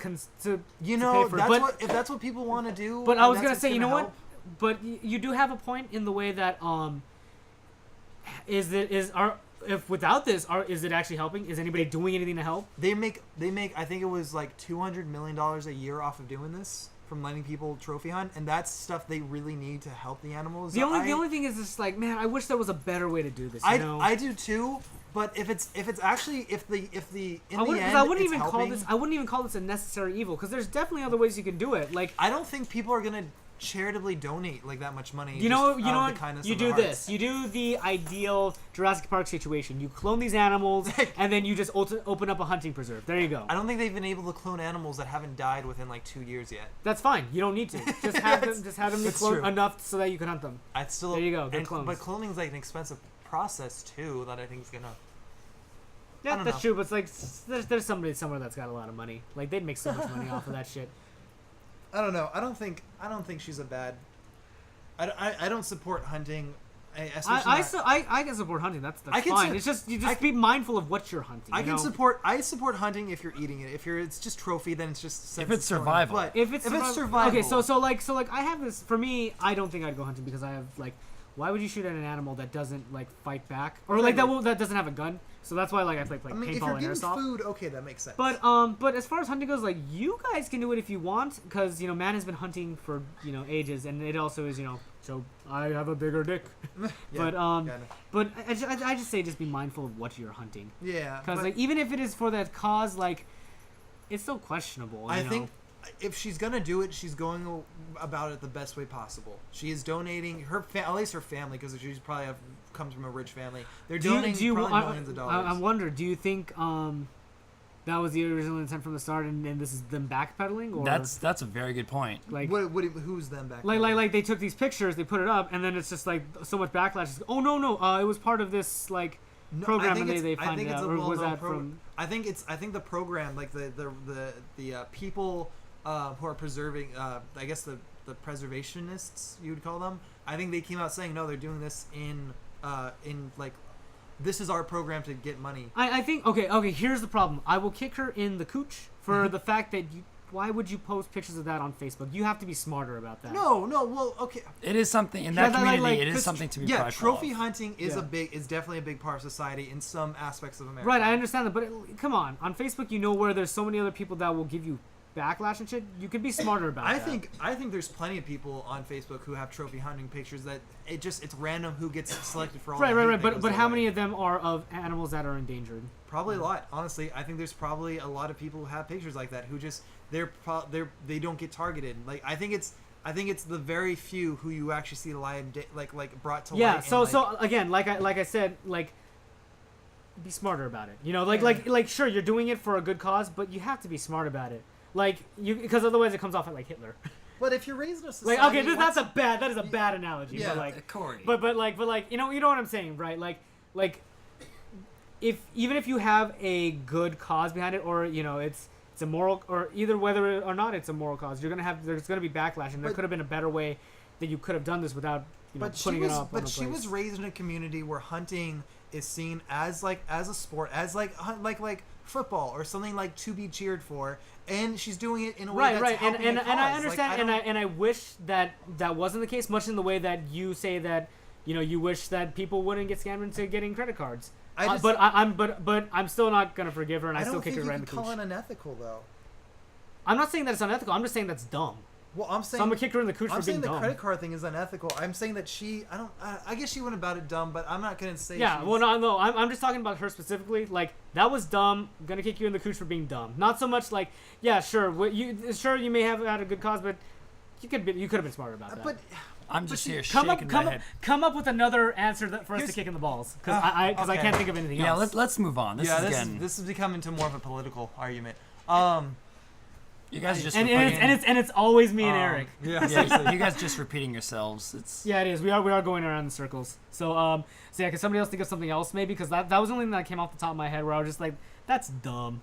you to know, pay for that's it. if that's what people want to do. But I was that's gonna what's say, you know what? help. But you do have a point in the way that if without this, is it actually helping? Is anybody doing anything to help? They make I think it was like $200 million a year off of doing this from letting people trophy hunt, and that's stuff they really need to help the animals. The only thing is just like, man, I wish there was a better way to do this. You know? I do too, but if the end I wouldn't it's even helping, call this a necessary evil because there's definitely other ways you can do it. Like I don't think people are gonna charitably donate like that much money. You know the what? kindness You of their do hearts. this. You do the ideal Jurassic Park situation. You clone these animals, and then you just open up a hunting preserve. There you go. I don't think they've been able to clone animals that haven't died within like 2 years yet. That's fine. You don't need to. Just have them. Just have them be It's cloned true. enough so that you can hunt them. There you go. Good clones. But cloning's like an expensive process too that I think is gonna. Yeah, don't that's know. true. But it's like there's somebody somewhere that's got a lot of money. Like they'd make so much money off of that shit. I don't know. I don't think she's a bad. I don't support hunting. I can support hunting. That's fine. It's just be mindful of what you're hunting. I support hunting if you're eating it. If it's just trophy, then it's just If it's survival. But if it's survival. Okay, so like I have this. For me, I don't think I'd go hunting because I have like. Why would you shoot at an animal that doesn't like fight back or like that doesn't have a gun? So that's why like I play I mean, if paintball you're and getting airsoft. food, okay, that makes sense. But as far as hunting goes, like you guys can do it if you want, because man has been hunting for ages, and it also is so I have a bigger dick. Yeah, but I just say just be mindful of what you're hunting. yeah, Because like even if it is for that cause, like it's still questionable. I think if she's gonna do it, she's going about it the best way possible. She is donating at least her family, because she's probably comes from a rich family. They're donating probably millions of dollars. I wonder. Do you think that was the original intent from the start, and this is them backpedaling? Or That's a very good point. like who's them back? like they took these pictures, they put it up, and then it's just like so much backlash. It's, oh no, it was part of this like program, and they find out, or was that from? I think the program, like the people who are preserving, I guess the preservationists you would call them. I think they came out saying no, they're doing this in like this is our program to get money. I think okay. Here's the problem. I will kick her in the cooch for the fact that why would you post pictures of that on Facebook? You have to be smarter about that. No, well, okay. It is something in that community. It is something to be prideful of. Trophy hunting is is definitely a big part of society in some aspects of America. Right, I understand that, but come on Facebook, where there's so many other people that will give you backlash and shit. You could be smarter about that. I think there's plenty of people on Facebook who have trophy hunting pictures that it's random who gets selected for all. Right. But how many of them are of animals that are endangered? Probably a lot. Honestly, I think there's probably a lot of people who have pictures like that who just they don't get targeted. Like I think I think it's the very few who you actually see like brought to light. Yeah. So and, so again, like I said, like, be smarter about it. You know, like sure, you're doing it for a good cause, but you have to be smart about it. Like because otherwise it comes off like Hitler. But if you're raised in a society, Like okay, that is a bad analogy. Yeah, but like Corey. but like you know what I'm saying, right? Like even if you have a good cause behind it, or you know it's a moral, or either whether or not it's a moral cause, there's gonna be backlash, and there could have been a better way that you could have done this without putting it up. But she was raised in a community where hunting is seen as a sport, as like football or something like to be cheered for, and she's doing it in a way that's helping and a cause. I understand, Like, and I wish that wasn't the case, much in the way that you say that you wish that people wouldn't get scammed into getting credit cards. But I'm still not gonna forgive her, and I still kick her right in the cooch. I don't think you could call it unethical though. I'm not saying that it's unethical. I'm just saying that's dumb. Well, I'm saying So I'm gonna kick her in the cooch for being saying the dumb. credit card thing is unethical. I'm saying that I guess she went about it dumb, but I'm not gonna say. Yeah, well, no. I'm just talking about her specifically. Like that was dumb. I'm gonna kick you in the cooch for being dumb. Not so much like, yeah, sure, you may have had a good cause, but you could have been smarter about that. But I'm just here shaking my head. Come up with another answer for us to kick in the balls, because I can't think of anything else. Yeah, let's move on. This is becoming to more of a political argument. You guys are just and it's always me and Eric. Yeah, you guys just repeating yourselves. It's Yeah, it is. We are going around in circles. So can somebody else think of something else maybe? Because that was the only thing that came off the top of my head where I was just like, that's dumb.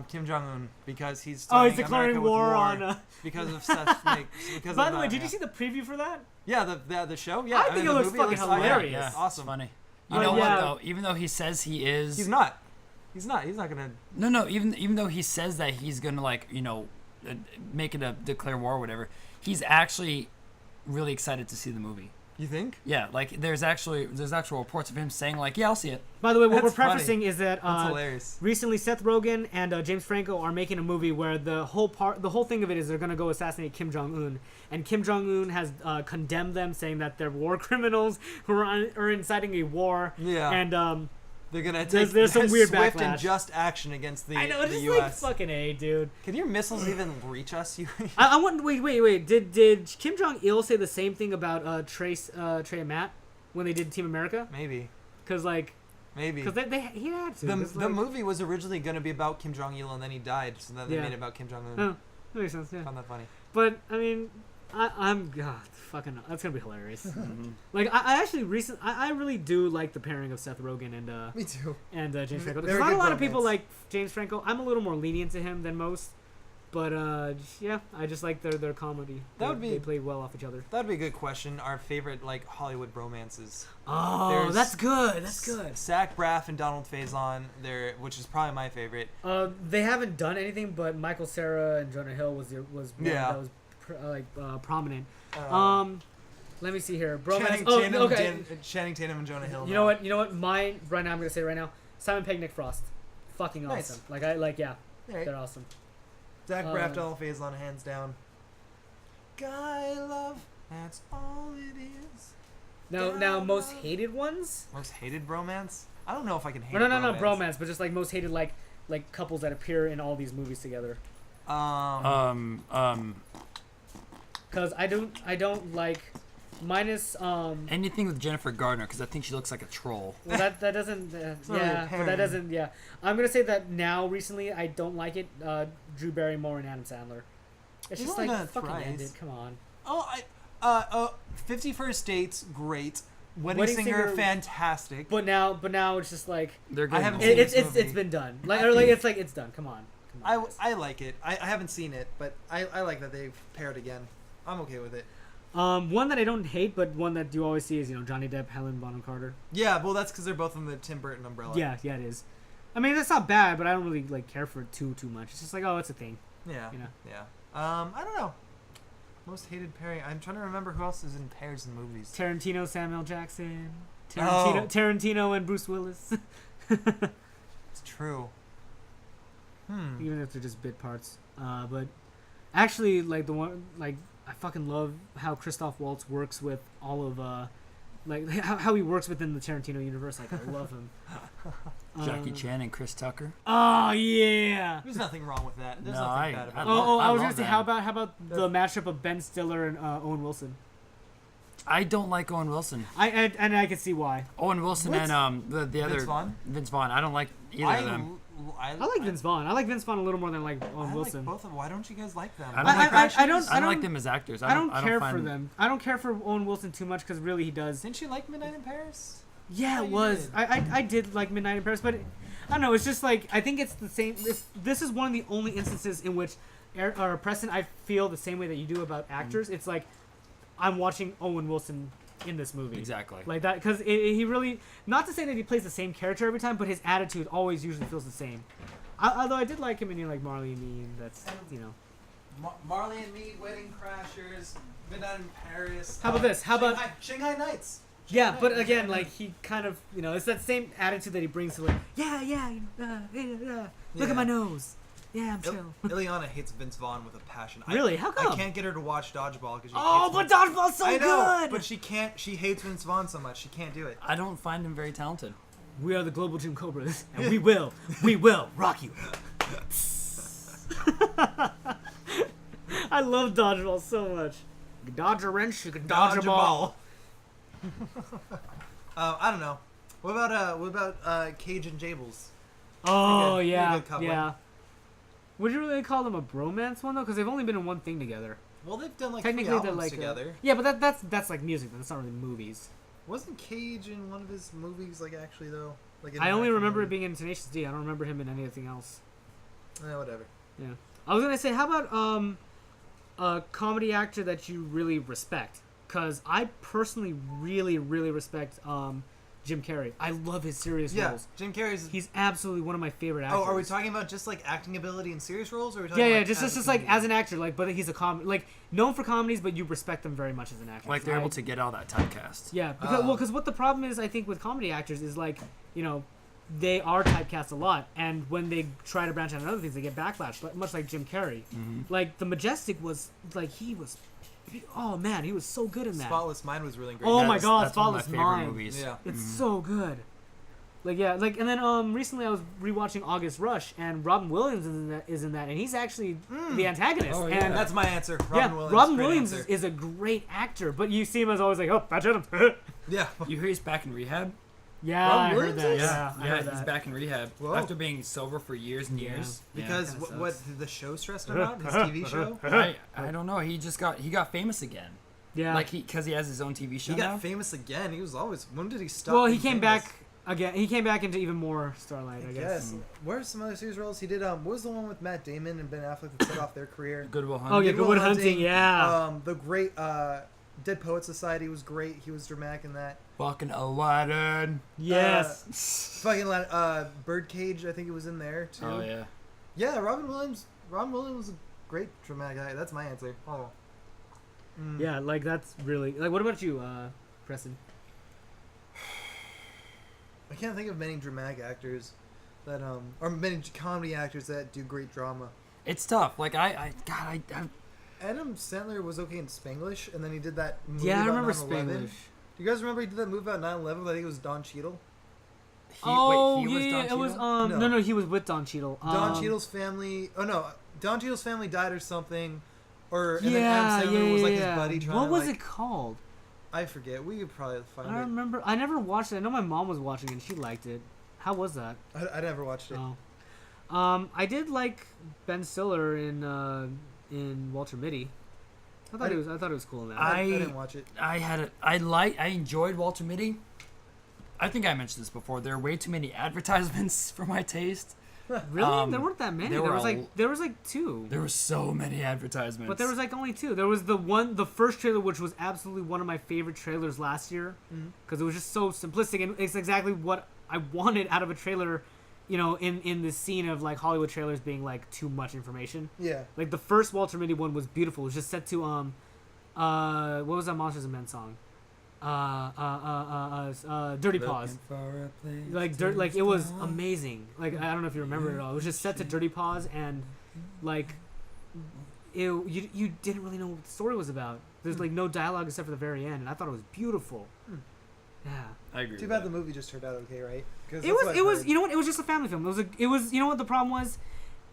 Kim Jong-un, because he's declaring America war with on because of such because. By the way, did you see the preview for that? Yeah, the show. Yeah, I think it looks fucking hilarious. Yeah, awesome. It's funny. You know what though? Even though he says he is, he's not. He's not gonna. No. Even though he says that he's gonna make it a declare war or whatever, he's actually really excited to see the movie. You think? Yeah, like there's actual reports of him saying like, yeah, I'll see it. By the way, what That's we're prefacing funny. is that That's hilarious. Recently Seth Rogen and James Franco are making a movie where the whole thing of it is they're gonna go assassinate Kim Jong-un, and Kim Jong-un has condemned them, saying that they're war criminals who are inciting a war. Yeah. And they're gonna take there's some weird swift backlash. and just action against the I know, it's the just U.S. like fucking A, dude. Can your missiles even reach us? I want wait. Did Kim Jong Il say the same thing about Trey and Matt when they did Team America? Maybe. Because Maybe. Because he had to. The movie was originally going to be about Kim Jong Il, and then he died, so then they made it about Kim Jong Un. Oh, that makes sense. Yeah. Found that funny. But I mean, I'm fucking. That's gonna be hilarious. Like I actually I really do like the pairing of Seth Rogen and Me too. and James Franco. They're There's not a lot of bromance. people like James Franco. I'm a little more lenient to him than most. But yeah, I just like their comedy. They play well off each other. That'd be a good question. Our favorite Hollywood romances. Oh, that's good. That's good. Zach Braff and Donald Faison, which is probably my favorite. They haven't done anything, but Michael Cera and Jonah Hill was one that was prominent. Let me see here. Channing Tatum and Jonah Hill. You know what? Mine right now. I'm gonna say right now. Simon Pegg, Nick Frost. Fucking Nice. awesome. Yeah. Right. They're awesome. Zach Braff, Donald Faison, hands down. Guy love, that's all it is. Now, most hated ones. Most hated bromance? I don't know if I can hate. No, bromance, but just like most hated like couples that appear in all these movies together. Because I don't like. Minus anything with Jennifer Gardner, because I think she looks like a troll. Well, that doesn't really but that doesn't I'm gonna say that now recently I don't like it. Drew Barrymore and Adam Sandler. It's just like fucking end it. Come on. 50 First Dates, great. Wedding Singer, fantastic. But now it's just like They're good. I haven't seen this movie. It's been done. It's done. Come on. I like it. I haven't seen it, but I like that they've paired again. I'm okay with it. One that I don't hate, but one that you always see is Johnny Depp, Helen Bonham Carter. Yeah, well, that's because they're both in the Tim Burton umbrella. Yeah, it is. I mean, that's not bad, but I don't really care for it too much. It's just like, oh, it's a thing. Yeah. Yeah. I don't know. Most hated pairing. I'm trying to remember who else is in pairs in movies. Tarantino, Samuel Jackson. Tarantino and Bruce Willis. It's true. Even if they're just bit parts. But actually, I fucking love how Christoph Waltz works with all of like how he works within the Tarantino universe. Like I love him. Jackie Chan and Chris Tucker. Oh yeah. There's nothing wrong with that. There's No, nothing bad about it. I was love gonna say, that. how about the matchup of Ben Stiller and Owen Wilson? I don't like Owen Wilson. And I can see why. Owen Wilson What? and the other Vince Vaughn? Vince Vaughn. I don't like either of them. I like Vince Vaughn. I like Vince Vaughn a little more than Owen I Wilson. like both of them. Why don't you guys like them? I don't like I don't like them as actors. I don't care find for them. I don't care for Owen Wilson too much because really he does. Didn't you like Midnight in Paris? Yeah, Oh, it you was. did. I did like Midnight in Paris, but I don't know. It's just like I think it's the same. This is one of the only instances in which, Preston, I feel the same way that you do about actors. It's like I'm watching Owen Wilson in this movie. Exactly. Like that, because he really, not to say that he plays the same character every time, but his attitude always usually feels the same. Although I did like him in like Marley and Me, and that's, you know. Marley and Me, Wedding Crashers, Midnight in Paris. How about this? How about Shanghai Nights? yeah? But again, like he kind of, you know, it's that same attitude that he brings to like, yeah. Look at my nose. Yeah, I'm chill. Ileana hates Vince Vaughn with a passion. Really? How come? I can't get her to watch Dodgeball because But Dodgeball's so I know, good. but she can't. She hates Vince Vaughn so much. She can't do it. I don't find him very talented. We are the Global Jim Cobras, and we will rock you. I love Dodgeball so much. You can dodge a wrench, you can dodge a ball. I don't know. What about Cage and Jables? Oh Pretty good. yeah, Pretty good couple. yeah. Would you really call them a bromance one though? Because they've only been in one thing together. Well, they've done like Technically, 3 they're albums like together. yeah, but that's like music. That's not really movies. Wasn't Cage in one of his movies like actually though? Like in I an only actual remember it movie? being in Tenacious D. I don't remember him in anything else. Whatever. Yeah. I was gonna say, how about a comedy actor that you really respect? Because I personally really respect Jim Carrey. I love his serious roles. Jim Carrey's. He's absolutely one of my favorite actors. Oh, are we talking about just like acting ability in serious roles, or are we talking Yeah, about just like as an actor, like, but he's a like known for comedies, but you respect him very much as an actor. Like they're able to get all that typecast. Yeah, because what the problem is, I think, with comedy actors is like, you know, they are typecast a lot, and when they try to branch out on other things, they get backlash. But much like Jim Carrey, like The Majestic was like oh man, he was so good in that. Spotless Mind was really great. Oh my God, That's one of my Spotless favorite Mind. movies. Yeah. It's so good. Like yeah, like and then recently I was rewatching August Rush, and Robin Williams is in that, and he's actually the antagonist. Oh, yeah. And That's my answer. Robin great Williams answer. is a great actor, but you see him as always like, oh, Patch Adams. Yeah. You hear he's back in rehab? Yeah, Robin I heard Williams that. is? Yeah, I heard he's that. back in rehab Whoa. after being sober for years and Yeah. years. Because kinda what sucks. did the show stressed him out? His TV show? I don't know. He got famous again. Yeah. Like because he has his own TV show He got now. famous again. He was always. When did he stop? Well, he being came famous? back again. He came back into even more Starlight, I guess. Yes. Where's some other series roles? He did. What was the one with Matt Damon and Ben Affleck that set off their career? Good Will Oh Hunting. yeah, Good Will Goodwood Hunting. Yeah. The great Dead Poet Society was great. He was dramatic in that. Fucking Aladdin. Yes. Fucking Birdcage, I think it was in there too. Oh yeah. Yeah, Robin Williams was a great dramatic guy. That's my answer. Oh. Yeah, like that's really like. What about you, Preston? I can't think of many dramatic actors that or many comedy actors that do great drama. It's tough. Like I Adam Sandler was okay in Spanglish, and then he did that movie Yeah, I about remember 9/11. Spanglish. Do you guys remember he did that movie about 9/11? I think it was Don Cheadle. he was Don it was Cheadle? no, he was with Don Cheadle. Don Cheadle's family. Oh no, Don Cheadle's family died or something. Or and then Yeah, Adam Sandler yeah, was like yeah. his buddy trying What to, was like, it called? I forget. We could probably find I don't it. remember. I never watched it. I know my mom was watching it and she liked it. How was that? I never watched it. Oh. I did like Ben Stiller in Walter Mitty. I thought it was cool in that. I didn't watch it. I enjoyed Walter Mitty. I think I mentioned this before. There are way too many advertisements for my taste. Really? There weren't that many. there There was like 2. There were so many advertisements. But there was like only 2. There was the first trailer, which was absolutely one of my favorite trailers last year, because it was just so simplistic, and it's exactly what I wanted out of a trailer, you know, in this scene of like Hollywood trailers being like too much information. Yeah. Like the first Walter Mitty one was beautiful. It was just set to what was that Monsters and Men song? Dirty Paws. Like it was amazing. Like I don't know if you remember it at all. It was just set to Dirty Paws, and like you didn't really know what the story was about. There's like no dialogue except for the very end, and I thought it was beautiful. Yeah. I agree. Too bad the movie just turned out okay, right? It was you know what, it was just a family film. It was you know what the problem was?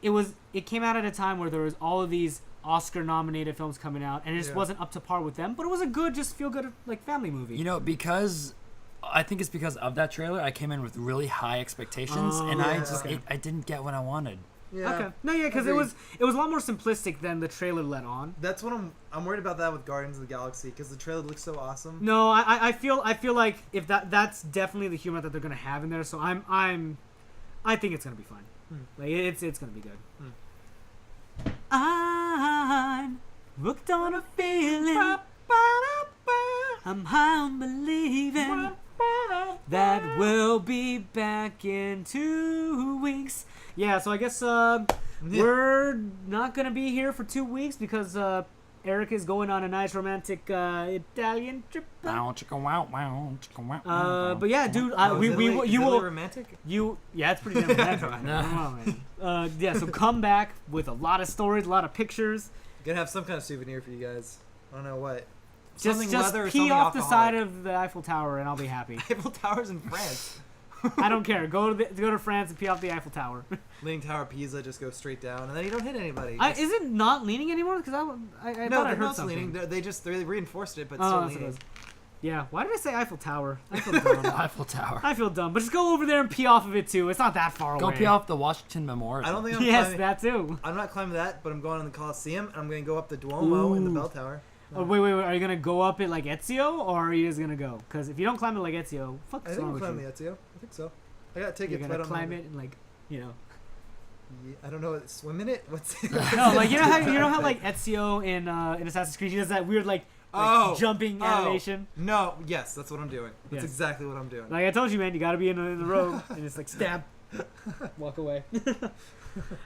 It came out at a time where there was all of these Oscar nominated films coming out, and it just wasn't up to par with them, but it was a good, just feel good like family movie. You know, because I think it's because of that trailer, I came in with really high expectations, and I didn't get what I wanted. Yeah. Okay. No, yeah, because it was a lot more simplistic than the trailer let on. That's what I'm worried about that with Guardians of the Galaxy, because the trailer looks so awesome. No, I feel like if that's definitely the humor that they're gonna have in there, so I think it's gonna be fun. Like it's gonna be good. I'm hooked on a feeling. I'm high on believing that we'll be back in 2 weeks. Yeah, so I guess we're not gonna be here for 2 weeks because Eric is going on a nice romantic Italian trip. But yeah, dude, you will romantic. Yeah, it's pretty damn romantic. Yeah, so come back with a lot of stories, a lot of pictures. Gonna have some kind of souvenir for you guys. I don't know what. Just pee off the side of the Eiffel Tower and I'll be happy. Eiffel Tower's in France. I don't care. Go to France and pee off the Eiffel Tower. Leaning Tower of Pisa, just go straight down, and then you don't hit anybody. Is it not leaning anymore? Because I thought I heard something. Leaning. They reinforced it, but still leaning. Yeah. Why did I say Eiffel Tower? I feel dumb. Eiffel Tower. I feel dumb. But just go over there and pee off of it too. It's not that far away. Go pee off the Washington Memorial. I don't think I'm Yes, climbing. that too. I'm not climbing that, but I'm going on the Coliseum, and I'm going to go up the Duomo and the Bell Tower. Oh, wait. Are you going to go up it like Ezio, or are you just going to go? Because if you don't climb it like Ezio, I think I'm climbing the Ezio. I think so. I got tickets. You're going to climb it and like, you know. Yeah, I don't know. Swim in it? What's it? No, like, you know how like Ezio in Assassin's Creed, he does that weird like jumping animation? No, yes, that's what I'm doing. That's exactly what I'm doing. Like I told you, man, you got to be in the row and it's like stab, walk away.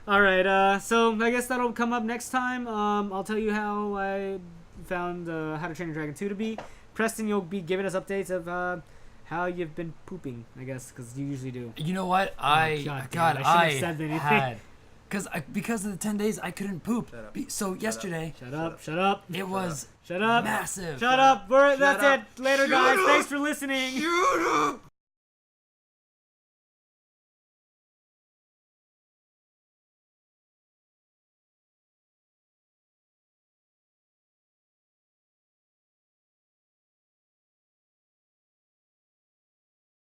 All right, so I guess that'll come up next time. I'll tell you how I found How to Train Your Dragon 2 to be. Preston, you'll be giving us updates of how you've been pooping, I guess, because you usually do. You know what? I shouldn't have said anything. Had because of the 10 days I couldn't poop. Shut up. So yesterday, Shut up. it was Shut up. massive. Shut up. That's up. it. Later, guys. Thanks for listening. Shut up!